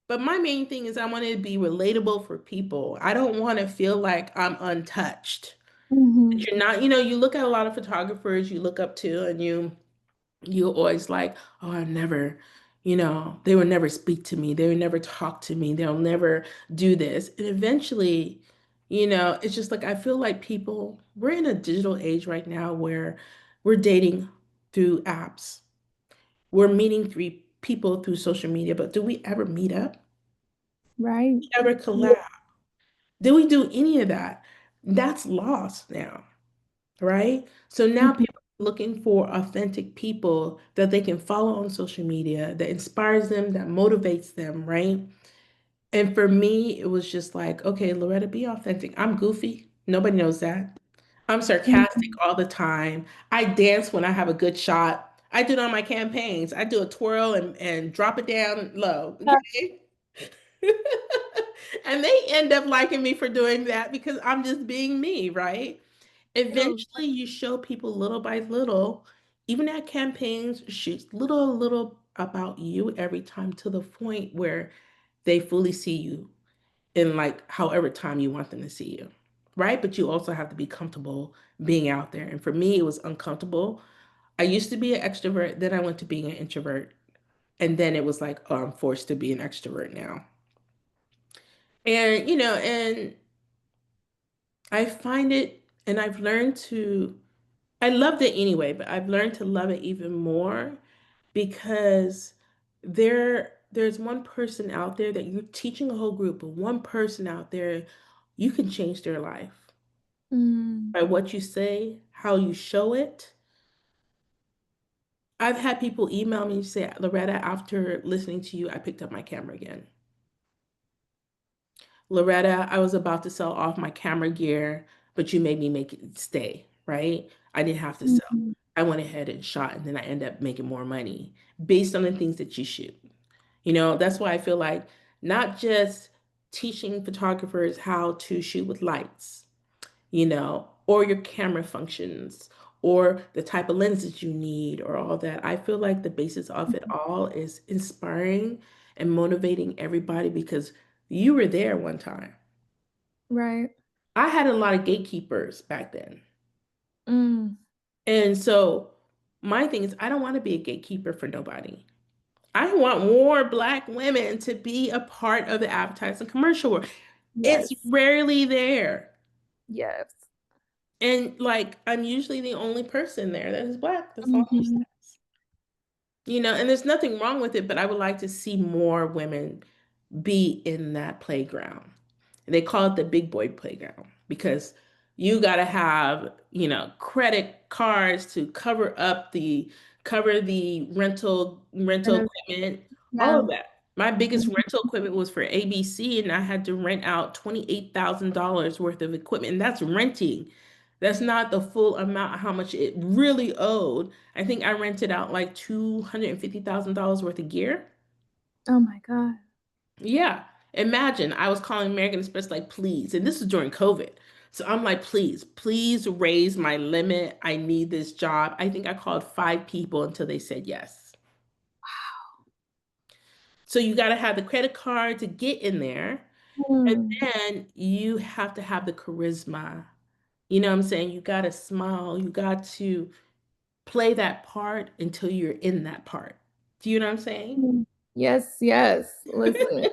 but my main thing is I want to be relatable for people. I don't want to feel like I'm untouched. Mhm. That you're not, you look at a lot of photographers you look up to and you always like, oh, they will never speak to me. They will never talk to me. They'll never do this. And eventually, it's just like I feel like we're in a digital age right now where we're dating through apps. We're meeting people through social media, but do we ever meet up? Right. Ever collab? Do we do any of that? That's lost now, right? So now Mhm. people are looking for authentic people that they can follow on social media, that inspires them, that motivates them, right? And for me, it was just like, okay, Loretta, be authentic. I'm goofy. Nobody knows that. I'm sarcastic Mhm. all the time. I dance when I have a good shot. I do it on my campaigns. I do a twirl and drop it down low. Okay. And they end up liking me for doing that because I'm just being me, right? Oh, Eventually, you show people little by little, even at campaigns, shoots little about you every time to the point where they fully see you in like however time you want them to see you, right? But you also have to be comfortable being out there. And for me, it was uncomfortable. I used to be an extrovert, then I went to being an introvert. And then it was like, oh, I'm forced to be an extrovert now. And I find it, and I've learned to, I loved it anyway, but I've learned to love it even more because there's one person out there that you're teaching a whole group, but one person out there, you can change their life mm, by what you say, how you show it. I've had people email me and say, Loretta, after listening to you, I picked up my camera again. Loretta, I was about to sell off my camera gear, but you made me make it stay, right? I didn't have to sell. mm, I went ahead and shot, and then I ended up making more money based on the things that you shoot. That's why I feel like not just teaching photographers how to shoot with lights, or your camera functions, or the type of lenses you need, or all that. I feel like the basis of it all is inspiring and motivating everybody because you were there one time. right. I had a lot of gatekeepers back then. Mm, And so my thing is, I don't want to be a gatekeeper for nobody. I want more Black women to be a part of the advertising commercial world. It's yes. rarely there. Yes. And like, I'm usually the only person there that is Black. That's all I'm Mhm. saying. And there's nothing wrong with it, but I would like to see more women be in that playground. And they call it the big boy playground because you got to have, credit cards to cover the rental And equipment, all yeah. of that. My biggest Mhm. rental equipment was for ABC, and I had to rent out $28,000 worth of equipment. And that's renting. That's not the full amount how much it really owed. I think I rented out like $250,000 worth of gear. Oh my God. Yeah. Imagine I was calling American Express like, please, and this is during COVID. So I'm like, please raise my limit. I need this job. I think I called 5 people until they said yes. So you got to have the credit card to get in there. And Mm, then you have to have the charisma. You know what I'm saying? You got to smile. You got to play that part until you're in that part. Do you know what I'm saying? mm. Yes, yes. Listen.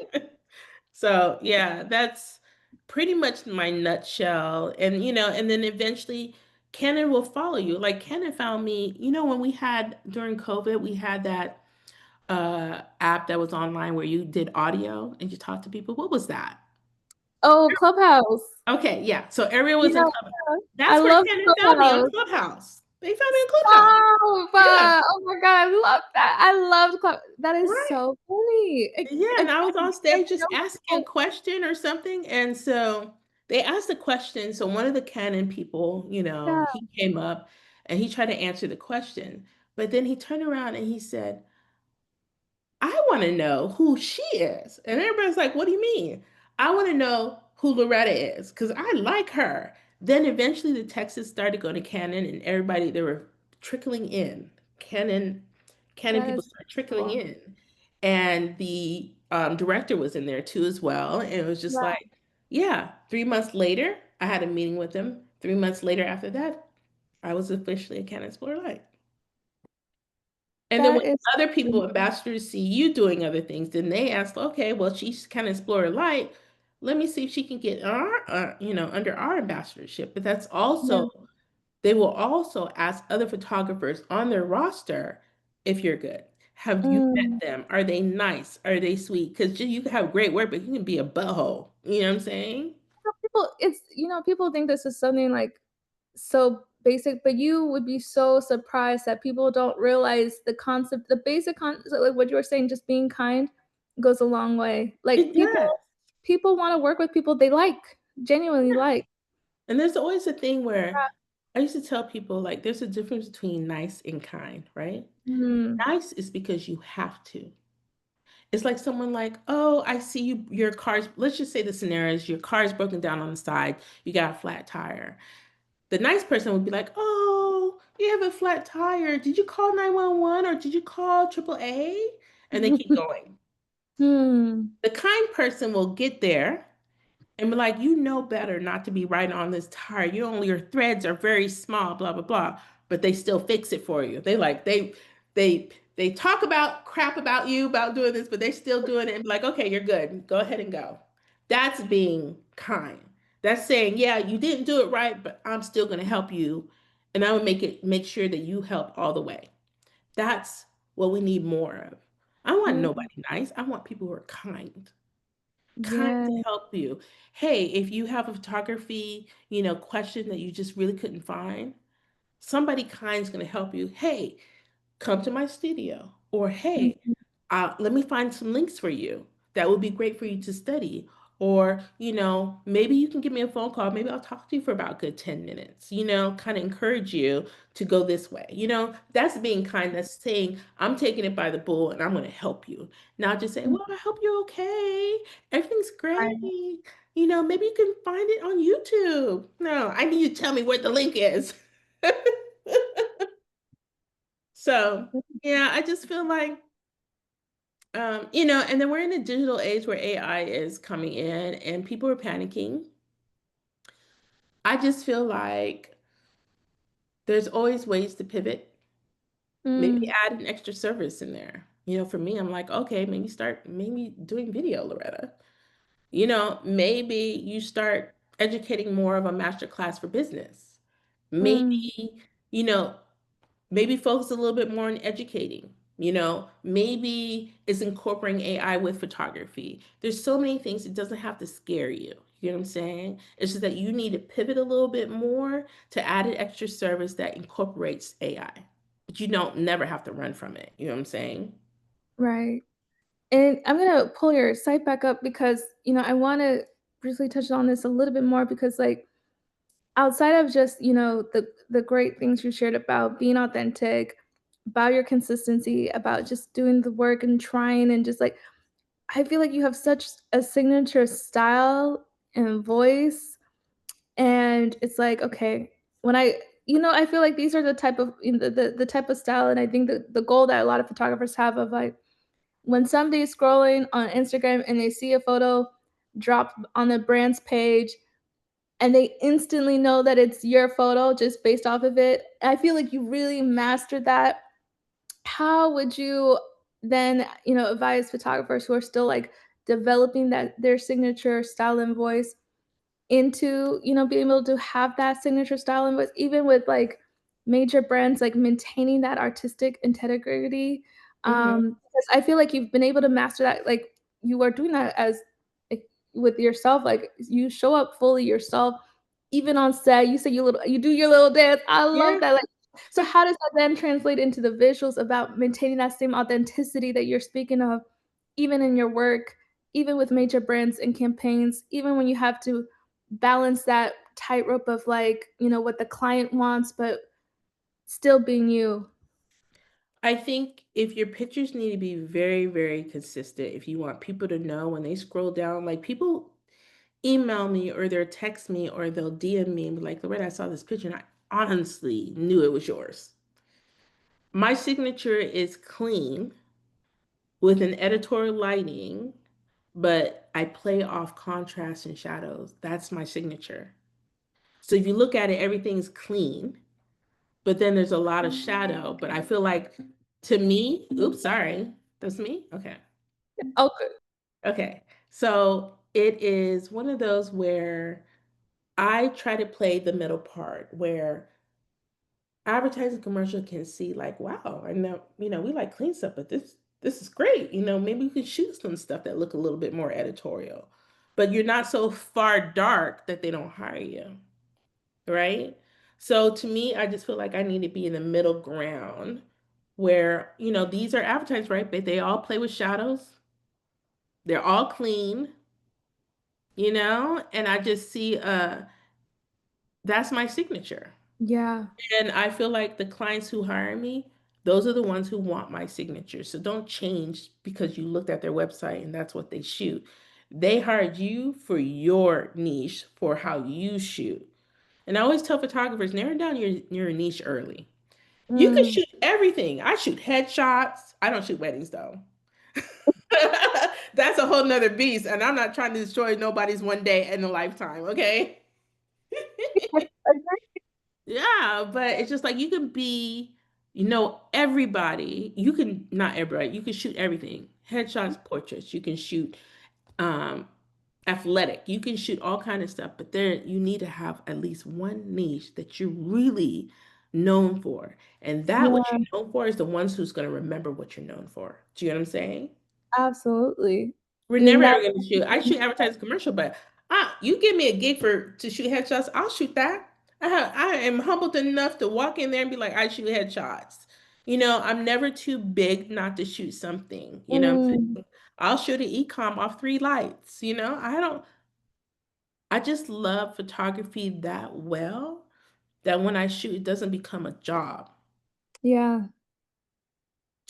So yeah, that's pretty much my nutshell. And then eventually Canon will follow you. Like Canon found me, when we had during COVID, we had that app that was online where you did audio and you talked to people. What was that? Oh, Clubhouse. Okay, yeah. So everyone was in Yeah, Clubhouse. I That's where love Canon found me on Clubhouse. Clubhouse. They found me on Clubhouse. Stop! Yeah, Oh my God, I love that. I love Club. That is right. so funny. Yeah, and I was on Get stage to just know asking a people. question or something. And so they asked a question. So one of the Canon people, Yeah, he came up and he tried to answer the question. But then he turned around and he said, I want to know who she is. And everybody's like, what do you mean? I want to know who Loretta is because I like her. Then eventually the texts started going to Canon and everybody, they were trickling in. Canon, Canon that people is started trickling cool. in. And the director was in there too as well. And it was just Wow, like, yeah, 3 months later, I had a meeting with him. 3 months later after that, I was officially a Canon Explorer Light. And then when that is other people, cool. ambassadors, see you doing other things, then they ask, okay, well, she's kind of explorer light. Let me see if she can get under our ambassadorship. But that's Yeah. also, they will also ask other photographers on their roster if you're good. Have you met Mm. them? Are they nice? Are they sweet? Because you can have great work, but you can be a butthole. You know what I'm saying? People, people think this is something like so basic, but you would be so surprised that people don't realize the concept, the basic concept, like what you were saying, just being kind goes a long way. Like It does. people want to work with people they like, genuinely Yeah. like. And there's always a thing where I used to tell people, like, there's a difference between nice and kind, right? Mm, Nice is because you have to. It's like someone like, "Oh, I see you your car's" let's just say the scenario is your car is broken down on the side, you got a flat tire. The nice person would be like, "Oh, you have a flat tire. Did you call 911 or did you call AAA?" And they keep going. Hmm. The kind person will get there and be like, "You know better not to be riding on this tire. You only your threads are very small, blah blah blah." But they still fix it for you. They they talk about crap about you about doing this, but they still doing it and be like, "Okay, you're good. Go ahead and go." That's being kind. That's saying, "Yeah, you didn't do it right, but I'm still going to help you, and I will make sure that you help all the way." That's what we need more of. I want Mm, nobody nice. I want people who are kind yeah. to help you. Hey, if you have a photography, question that you just really couldn't find, somebody kind is going to help you. Hey, come to my studio. Or hey, Mhm. let me find some links for you that would be great for you to study. Or, maybe you can give me a phone call. Maybe I'll talk to you for about a good 10 minutes, kind of encourage you to go this way. That's being kind. That's saying, I'm taking it by the bull and I'm going to help you. Not just say, well, I hope you're okay. Everything's great. Right. Maybe you can find it on YouTube. No, I need you to tell me where the link is. So, yeah, I just feel like and then we're in a digital age where AI is coming in and people are panicking. I just feel like there's always ways to pivot. Maybe Mm, add an extra service in there. For me, I'm like, okay, maybe doing video, Loretta. Maybe you start educating more of a master class for business. mm, Maybe, you know, maybe focus a little bit more on educating. Maybe it's incorporating AI with photography. There's so many things. It doesn't have to scare you. You know what I'm saying? It's just that you need to pivot a little bit more to add an extra service that incorporates AI. But you don't never have to run from it. You know what I'm saying? right. And I'm gonna pull your site back up because, I wanna briefly touch on this a little bit more because, like, outside of just, the great things you shared about being authentic, about your consistency, about just doing the work and trying and just, like, I feel like you have such a signature style and voice, and it's like, okay, when I feel like these are the type of the type of style, and I think the goal that a lot of photographers have of, like, when somebody's scrolling on Instagram and they see a photo drop on the brand's page and they instantly know that it's your photo just based off of it, I feel like you really mastered that. How would you then, advise photographers who are still, like, developing that their signature style and voice into, being able to have that signature style and voice, even with, like, major brands, like, maintaining that artistic integrity, Hmm. because I feel like you've been able to master that, like, you are doing that as, like, with yourself, like, you show up fully yourself, even on set, you say you do your little dance, I love Yeah. that, like, so how does that then translate into the visuals about maintaining that same authenticity that you're speaking of, even in your work, even with major brands and campaigns, even when you have to balance that tightrope of, like, what the client wants, but still being you. I think if your pictures need to be very, very consistent, if you want people to know when they scroll down, like people email me or they'll text me or they'll DM me and be like, Loretta, I saw this picture and I honestly knew it was yours. My signature is clean with an editorial lighting, but I play off contrast and shadows. That's my signature. So if you look at it, everything's clean, but then there's a lot of shadow. But I feel like to me, oops, sorry, that's me. Okay. Okay. Okay. So it is one of those where I try to play the middle part where advertising commercial can see like, wow, I know, we like clean stuff, but this is great. Maybe we could shoot some stuff that look a little bit more editorial. But you're not so far dark that they don't hire you, right? So to me, I just feel like I need to be in the middle ground where, these are advertised, right? But they all play with shadows. They're all clean, and I just see that's my signature. Yeah. And I feel like the clients who hire me, Those are the ones who want my signature. So don't change because you looked at their website and that's what they shoot. They hired you for your niche, for how you shoot. And I always tell photographers, narrow down your niche early. You can Mm, shoot everything. I shoot headshots. I don't shoot weddings though. That's a whole nother beast. And I'm not trying to destroy nobody's one day in a lifetime, okay? yes, agree. Yeah, but it's just like you can be, everybody. You can not everybody. You can shoot everything. Headshots, portraits. You can shoot um athletic. You can shoot all kind of stuff, but there you need to have at least one niche that you're really known for. And that what Yeah, you're known for is the ones who's going to remember what you're known for. Do you know what I'm saying? absolutely. We're And never that ever gonna shoot. I shoot advertising commercial, but you give me a gig for to shoot headshots, I'll shoot that. I am humbled enough to walk in there and be like, I shoot headshots. I'm never too big not to shoot something. mm, I'll shoot an ecom off three lights. I don't. I just love photography that well that when I shoot, it doesn't become a job. yeah.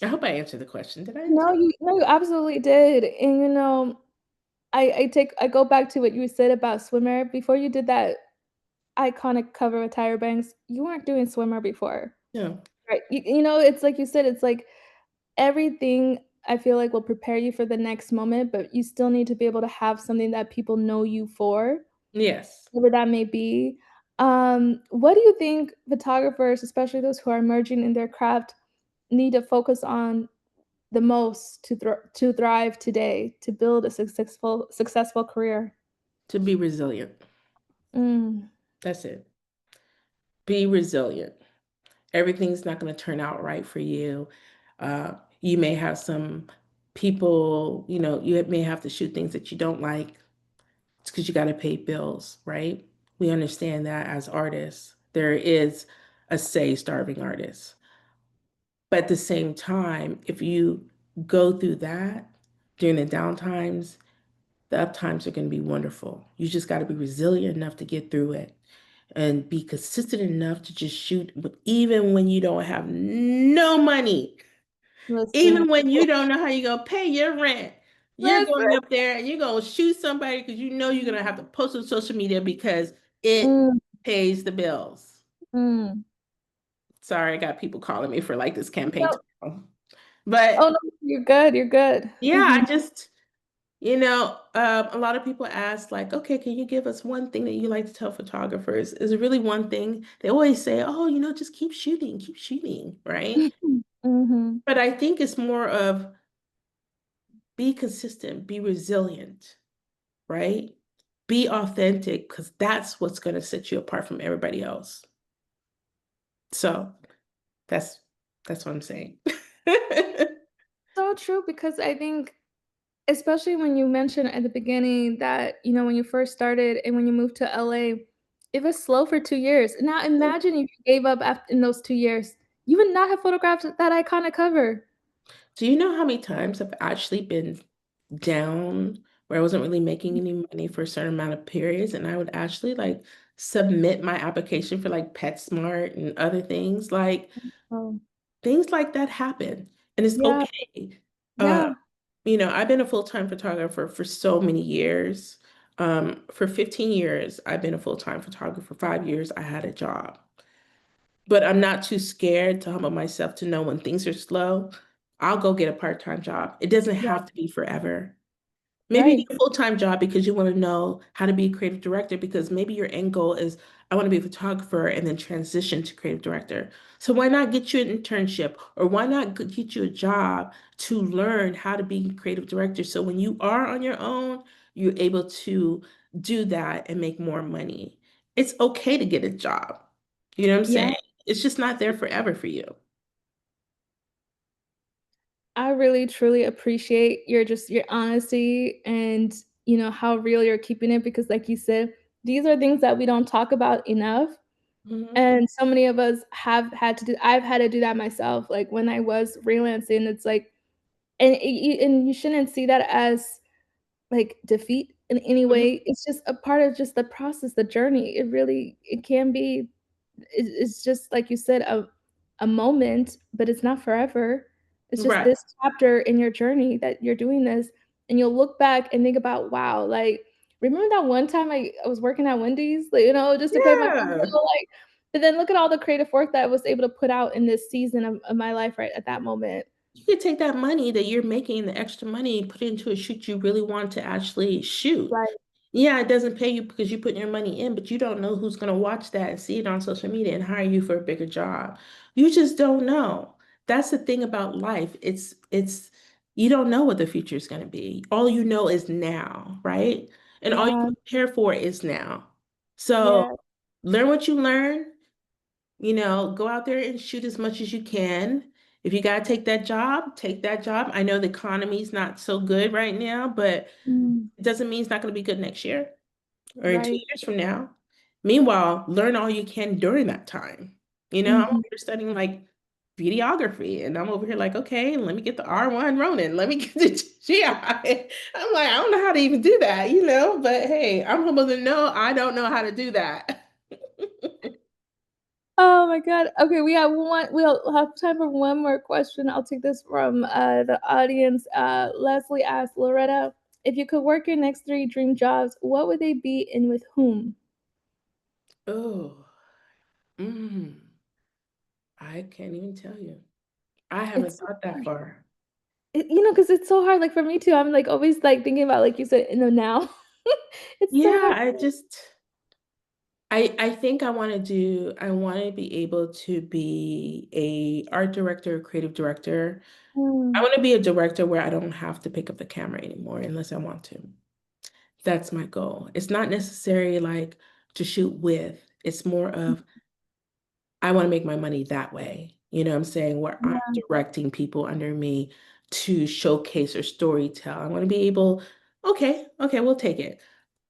I hope I answered the question. Did I answer? No, you absolutely did. And I go back to what you said about swimwear. Before you did that iconic cover with Tyra Banks, you weren't doing swimwear before. No. Right. It's like you said, it's like everything I feel like will prepare you for the next moment, but you still need to be able to have something that people know you for, Yes. whatever that may be. What do you think photographers, especially those who are emerging in their craft, need to focus on the most to thrive today, to build a successful career? To be resilient. Mm, That's it. Be resilient. Everything's not going to turn out right for you. You may have some people, you may have to shoot things that you don't like. It's because you got to pay bills, right? We understand that as artists. There is a say starving artist. But at the same time, if you go through that during the downtimes, the uptimes are going to be wonderful. You just got to be resilient enough to get through it and be consistent enough to just shoot, even when you don't have no money. listen, Even when you don't know how you're going to pay your rent, you're listen. going up there and you're going to shoot somebody because you know you're going to have to post on social media because it Mm, pays the bills. mm. Sorry, I got people calling me for like this campaign No, tomorrow. oh But no, you're good. You're good. yeah, Mhm. I just, a lot of people ask, like, okay, can you give us one thing that you like to tell photographers? Is it really one thing? They always say, oh, just keep shooting, right? Mhm. But I think it's more of be consistent, be resilient, right? Be authentic, because that's what's going to set you apart from everybody else. So that's that's what I'm saying. So true because I think especially when you mentioned at the beginning that, when you first started and when you moved to LA, it was slow for 2 years. Now imagine if you gave up in those 2 years. You would not have photographed that iconic cover. Do you know how many times I've actually been down where I wasn't really making any money for a certain amount of periods, and I would actually like submit my application for like PetSmart and other things. Like Oh, things like that happen, and it's yeah, okay. Uh, yeah. I've been a full-time photographer for so many years. For 15 years, I've been a full-time photographer. 5 years, I had a job. But I'm not too scared to humble myself to know when things are slow, I'll go get a part-time job. It doesn't Yeah, have to be forever. Maybe you right, need a full-time job because you want to know how to be a creative director because maybe your end goal is I want to be a photographer and then transition to creative director. So why not get you an internship or why not get you a job to learn how to be a creative director so when you are on your own, you're able to do that and make more money. It's okay to get a job. You know what I'm yeah. saying? It's just not there forever for you. I really truly appreciate your honesty and, how real you're keeping it because like you said, these are things that we don't talk about enough. Mhm. And so many of us have had to do I've had to do that myself, like, when I was freelancing, it's like and you shouldn't see that as, like, defeat in any Mhm. way, it's just a part of just the process, the journey, it can be it's just, like you said, a moment, but it's not forever. It's just Right. this chapter in your journey that you're doing this, and you'll look back and think about, wow, like, remember that one time I was working at Wendy's, like, just to pay my phone Yeah. bill, like, but then look at all the creative work that I was able to put out in this season of my life right at that moment. You could take that money that you're making, the extra money, put it into a shoot you really want to actually shoot. Right. Yeah, it doesn't pay you because you put your money in, but you don't know who's going to watch that and see it on social media and hire you for a bigger job. You just don't know. That's the thing about life. It's you don't know what the future is going to be. All you know is now, right? And all you Yeah, can prepare for is now. So yeah. learn what you learn, go out there and shoot as much as you can. If you got to take that job, take that job. I know the economy's not so good right now, but Mm, it doesn't mean it's not going to be good next year or in two right. years from now. Meanwhile, learn all you can during that time. I'm over Mhm. here studying like videography, and I'm over here like, okay, let me get the R1 Ronin, let me get the GI. I'm like, I don't know how to even do that, but hey, I'm humble to know I don't know how to do that. Oh my god. Okay, we'll have time for one more question. I'll take this from, the audience. Leslie asked, "Loretta, if you could work your next 3 dream jobs, what would they be and with whom?" Oh, mm, I can't even tell you. I haven't It's so thought that hard. far. Because it's so hard, like, for me too, I'm, like, always, like, thinking about, like you said, in the now. It's so Yeah, hard. I think I want to be able to be a art director, creative director. I Mm, want to be a director where I don't have to pick up the camera anymore unless I want to. That's my goal. It's not necessarily like to shoot with. It's more of I want to make my money that way. You know what I'm saying? Where I'm yeah, directing people under me to showcase or story tell. I want to be able, okay, we'll take it.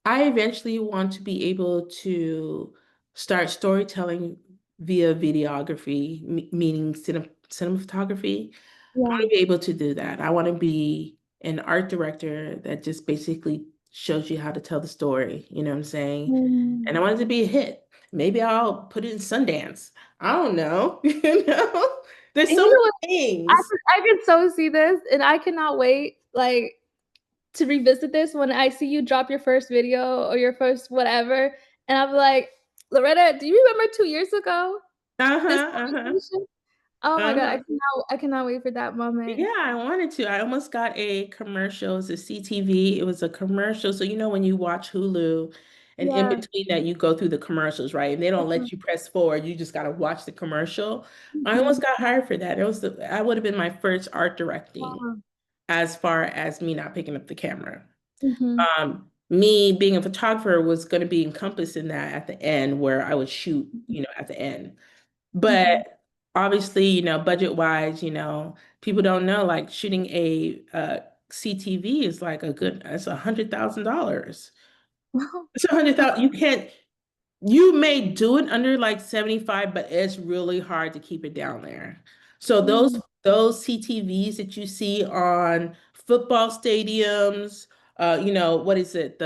I eventually want to be able to start storytelling via videography, meaning cinematography. I yeah. want to be able to do that. I want to be an art director that just basically shows you how to tell the story. You know what I'm saying? And I Mm. want it to be a hit. Maybe I'll put it in Sundance. I don't know. There's And so you know many what? things. I can so see this, and I cannot wait, like, to revisit this when I see you drop your first video or your first whatever, and I'll be like, "Loretta, do you remember 2 years ago, this Uh-huh, uh-huh, conversation?" Oh my god, uh-huh. I cannot wait for that moment. Yeah, I wanted to. I almost got a commercial. It was a CTV. It was a commercial. So when you watch Hulu, and in Yeah. between that, you go through the commercials, right? And they don't Mhm, let you press forward. You just got to watch the commercial. I mhm. almost got hired for that. I would have been my first art directing Wow. as far as me not picking up the camera. Mhm, Me being a photographer was going to be encompassed in that at the end where I would shoot, mhm, at the end. mhm. But obviously, budget wise, people don't know like shooting a CTV is like it's $100,000. Wow. It's 100,000. You may do it under like 75, but it's really hard to keep it down there. So those Mm. those CTVs that you see on football stadiums, what is it?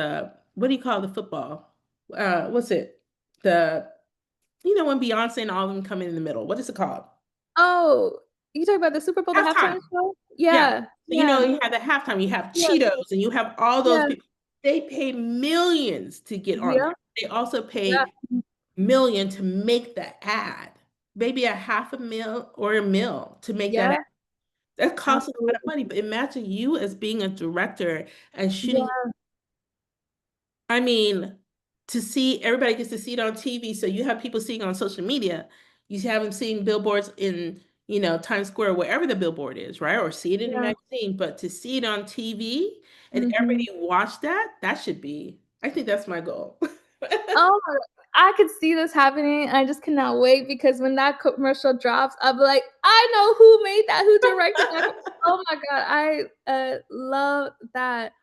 What do you call the football? What's it? The when Beyonce and all of them come in the middle. What is it called? Oh, you talking about the Super Bowl, the halftime Halftime. show? Yeah. Yeah, So, yeah, you have the halftime, you have yeah, Cheetos, and you have all those yeah, people. They pay millions to get on yeah, there. They also yeah, pay million to make the ad. Maybe a half a mil or a mil to make that ad. yeah, That costs a lot of absolutely. money. But imagine you as being a director and shooting. Yeah, I mean, to see everybody gets to see it on TV. So you have people seeing on social media. You have them seeing billboards in, Times Square, wherever the billboard is, right? Or see it in a yeah, magazine. But to see it on TV and mhm. everybody watch that, I think that's my goal. Oh my I could see this happening, and I just cannot wait because when that commercial drops, I'll be like, "I know who made that, who directed that." Oh my god, love that.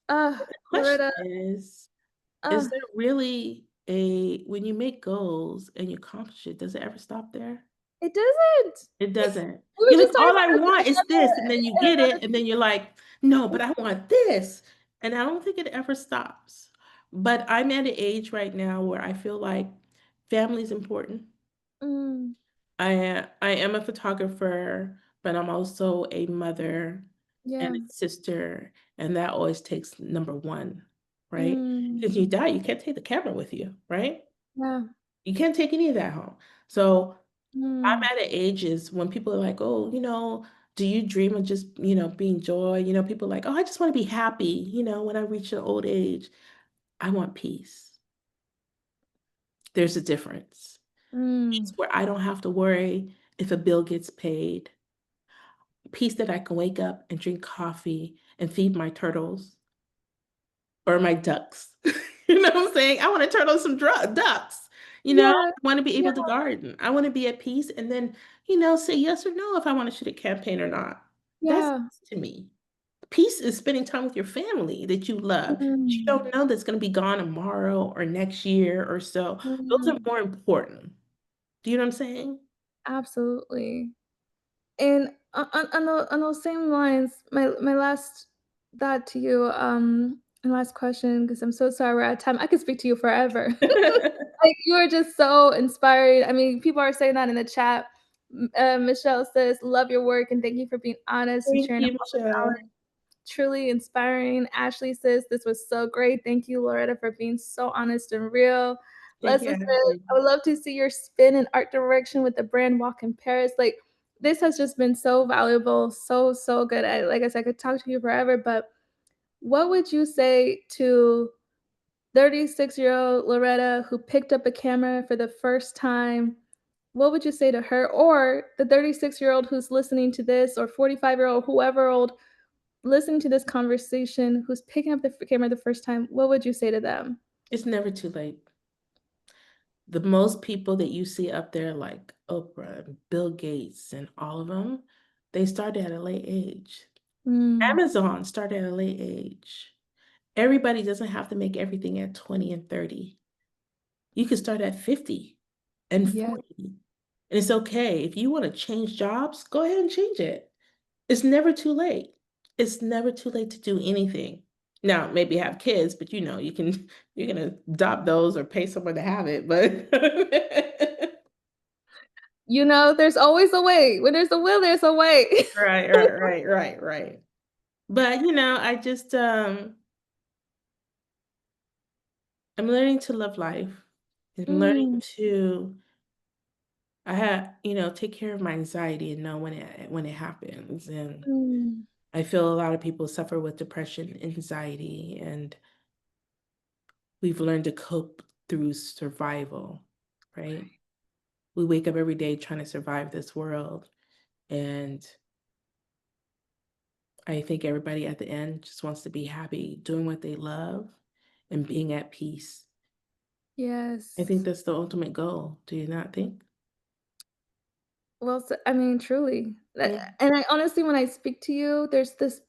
But the question Loretta, is ugh, there really when you make goals and you accomplish it, does it ever stop there? it doesn't. It doesn't. We were You're like, just talking all about I this want is this, and then you in get another it, and then you're like, no, but I want this. And I don't think it ever stops. But I'm at an age right now where I feel like family is important. mm, I am a photographer, but I'm also a mother and Yeah. a sister, and that always takes number 1, right? Mm. Because you die, you can't take the camera with you, right? Yeah. You can't take any of that home. So, I'm Mm. at an ages when people are like, "Oh, do you dream of just, being joy?" People are like, "Oh, I just wanna be happy, when I reach an old age." I want peace. There's a difference. Peace Mm. where I don't have to worry if a bill gets paid. Peace that I can wake up and drink coffee and feed my turtles or my ducks. You know what I'm saying? I wanna turtle some ducks, Yeah. I wanna be Yeah. able to garden. I wanna be at peace and then, say yes or no if I wanna shoot a campaign or not. That's Yeah. peace to me. Peace is spending time with your family that you love, that you Mm. don't know that's gonna be gone tomorrow or next year or so. Those are Mm. more important. Do you know what I'm saying? Absolutely. And on those same lines, my last thought to you, and last question, because I'm so sorry we're out of time. I could speak to you forever. Like, you are just so inspiring. I mean, people are saying that in the chat. Michelle says, "Love your work and thank you for being honest and Thank sharing you, all the Michelle. talent. Truly inspiring." Ashley says, "This was so great. Thank you, Loretta, for being so honest and real." Thank you, Leslie says, Ashley. "I would love to see your spin and art direction with the brand Walk in Paris." Like, this has just been so valuable, so, so good. Like I said, I could talk to you forever, but what would you say to 36-year-old Loretta who picked up a camera for the first time? What would you say to her? Or the 36-year-old who's listening to this, or 45-year-old, whoever old, listening to this conversation, who's picking up the camera the first time, what would you say to them? It's never too late. The most people that you see up there, like Oprah and Bill Gates and all of them, they started at a late age. Mm, Amazon started at a late age. Everybody doesn't have to make everything at 20 and 30. You could start at 50 and yes. 40. And it's okay. If you wanna change jobs, go ahead and change it. It's never too late. It's never too late to do anything. Now, maybe have kids, but, you can adopt those or pay someone to have it, but You know, there's always a way. When there's a will, there's a way. Right, right, right, right, right. But, I just, I'm learning to love life. I'm learning Mm, to take care of my anxiety and know when it happens, and mm, I feel a lot of people suffer with depression, anxiety, and we've learned to cope through survival, right? We wake up every day trying to survive this world, and I think everybody at the end just wants to be happy doing what they love and being at peace. I think yes. that's the ultimate goal. Do you not think? Well, I mean, truly. Yeah. And I honestly, when I speak to you, there's this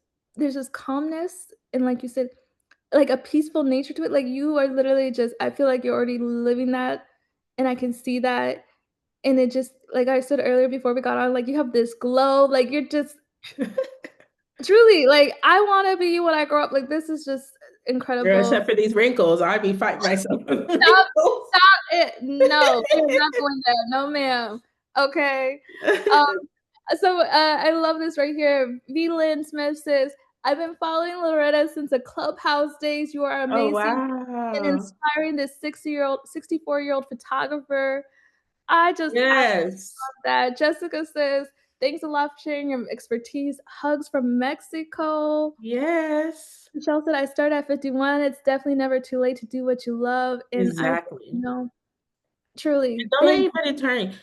calmness and, like you said, like a peaceful nature to it. Like, you are literally just, I feel like you're already living that, and I can see that. And it just, like I said earlier before we got on, like, you have this glow, like, you're just truly, like, I wanna be you when I grow up. Like, this is just Girl, incredible. except for these wrinkles, I'd be fighting myself with the Stop, wrinkles. stop it. No, we are not going there. No, ma'am. Okay. Um, I love this right here. V. Lynn Smith says, "I've been following Loretta since the Clubhouse days. You are Oh, amazing and wow. inspiring this 64-year-old photographer." I just absolutely Yes. love that. Jessica says, "Thanks a lot for sharing your expertise. Hugs from Mexico." Yes. Michelle said, "I started at 51. It's definitely never too late to do what you love." And I, Exactly. truly, Don't let thank anybody turn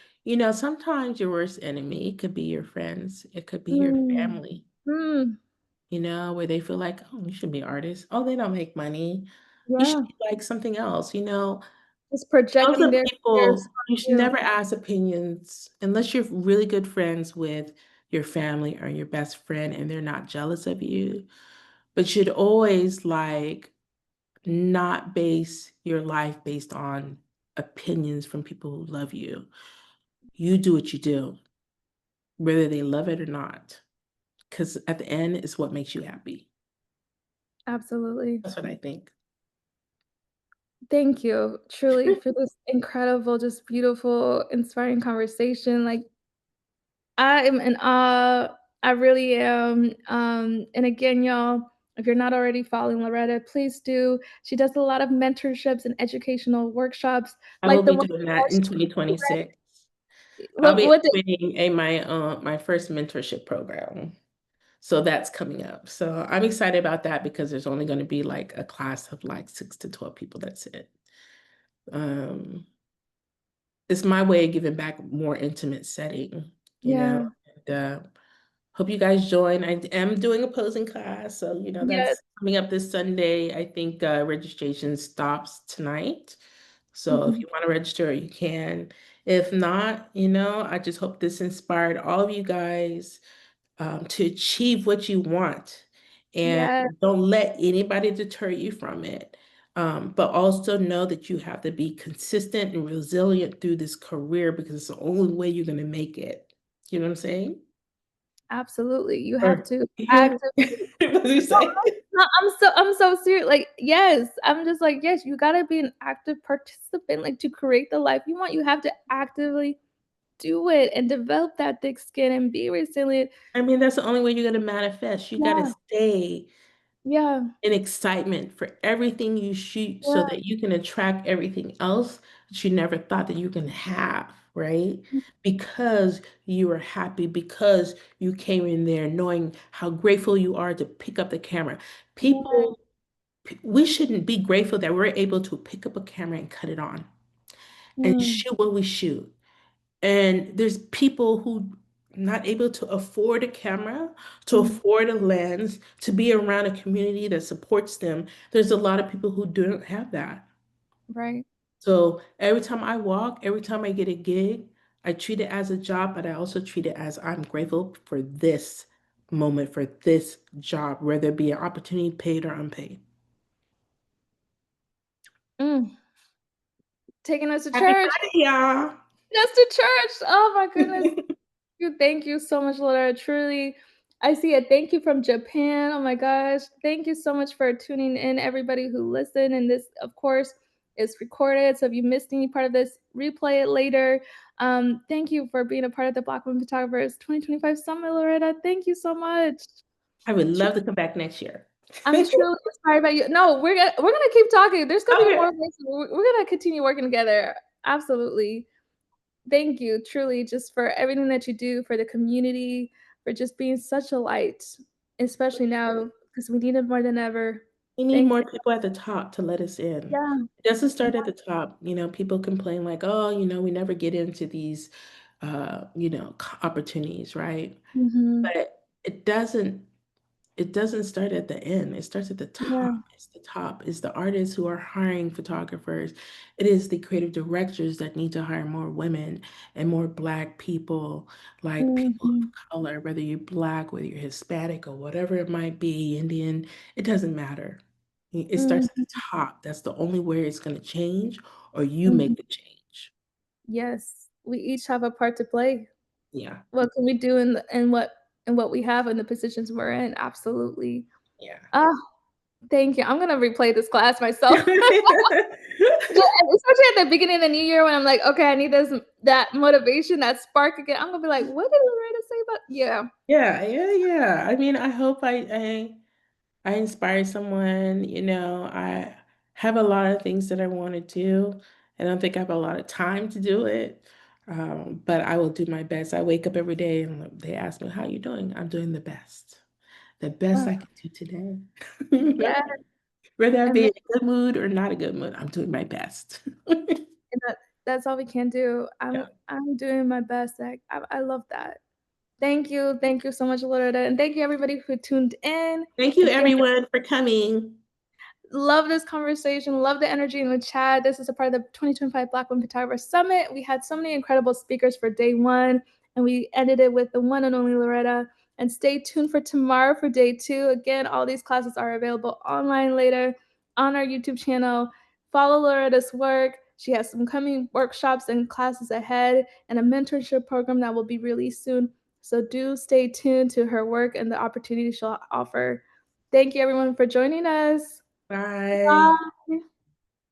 sometimes your worst enemy could be your friends, it could be your mm, family, mm, where they feel like, "Oh, you should be artists. Oh, they don't make money. You should yeah, be like something else," just Those projecting are their fears people you on should you. never ask opinions unless you're really good friends with your family or your best friend and they're not jealous of you. But you'd always, not base your life based on opinions from people who love you. You do what you do, whether they love it or not, because at the end, it's what makes you happy. Absolutely. That's what I think. Thank you, truly, for this incredible, just beautiful, inspiring conversation. Like, I am in awe. I really am. And again, y'all, if you're not already following Loretta, please do. She does a lot of mentorships and educational workshops, I will like the be one doing that in she 2026. I'll be what did activating my first mentorship program. So that's coming up. So I'm excited about that because there's only going to be like a class of like 6 to 12 people. That's it. Um, it's my way of giving back more intimate setting, you know. yeah, And, hope you guys join. I am doing a posing class, so yes, that's coming up this Sunday. I think registration stops tonight. So if mhm, you want to register, you can. If not, I just hope this inspired all of you guys to achieve what you want. And yeah, don't let anybody deter you from it. But also know that you have to be consistent and resilient through this career because it's the only way you're going to make it. You know what I'm saying? absolutely. You have Or to you hear me? actively What do you no, say? no, I'm so serious. Like, yes, I'm just like, yes, you gotta be an active participant, like to create the life you want. You have to actively do it and develop that thick skin and be resilient. I mean, that's the only way you're going to manifest. You got to Yeah, stay yeah, in excitement for everything you shoot so yeah, that you can attract everything else that you never thought that you can have, right? Because you were happy, because you came in there knowing how grateful you are to pick up the camera. yeah, People, we shouldn't be grateful that we're able to pick up a camera and cut it on and mm, shoot what we shoot. And there's people who not able to afford a camera, to mm, afford a lens, to be around a community that supports them. There's a lot of people who don't have that. right. So every time I walk, every time I get a gig, I treat it as a job, but I also treat it as I'm grateful for this moment, for this job, whether it be an opportunity paid or unpaid. Mm, taking us to Happy church. Friday, y'all. Taking us to church. Oh my goodness. Thank you so much, Laura. Truly, I see a thank you from Japan. Oh my gosh. Thank you so much for tuning in, everybody who listened. And this, of course, is recorded. So if you missed any part of this, replay it later. Thank you for being a part of the Black Women Photographers 2025 Summit, Loretta. Thank you so much. I would love to come back next year. I'm truly inspired by you. No, we're gonna keep talking. There's gonna be Okay. more ways. We're gonna continue working together. Absolutely. Thank you, truly, just for everything that you do for the community, for just being such a light, especially now because we need it more than ever. We need Thank more you. people at the top to let us in. Yeah. It doesn't start at the top. People complain like, oh, we never get into these, opportunities, right? Mhm. But it doesn't start at the end. It starts at the Yeah. top. It's the top. It's the artists who are hiring photographers. It is the creative directors that need to hire more women and more Black people, like people Mhm. of color, whether you're Black, whether you're Hispanic, or whatever it might be, Indian, it doesn't matter. It starts at the Mhm. top. That's the only way it's going to change, or you Mhm. make the change. Yes. We each have a part to play. Yeah. What can we do in what we have in the positions we're in? Absolutely. Yeah. Ah, thank you. I'm gonna replay this class myself. Yeah, and especially at the beginning of the new year when I'm like, "Okay, I need that motivation, that spark again." I'm gonna be like, "What did Loretta say about" Yeah. Yeah, yeah, yeah. I mean, I hope I inspire someone. I have a lot of things that I want to do. I don't think I have a lot of time to do it, but I will do my best. I wake up every day and they ask me, "How you doing?" I'm doing the best Oh, I can do today. yeah, Whether I and be then in a good mood or not a good mood, I'm doing my best. and that's all we can do. I'm Yeah. I'm doing my best. I love that. Thank you so much, Loretta, and thank you everybody who tuned in. Thank you, Again, everyone, for coming. love this conversation, love the energy in the chat. This is a part of the 2025 Black Women Photographer Summit. We had so many incredible speakers for day one, and we ended it with the one and only Loretta. And stay tuned for tomorrow for day two. Again, all these classes are available online later on our YouTube channel. Follow Loretta's work. She has some coming workshops and classes ahead, and a mentorship program that will be released soon. So do stay tuned to her work and the opportunities she'll offer. Thank you, everyone, for joining us. Bye. Bye.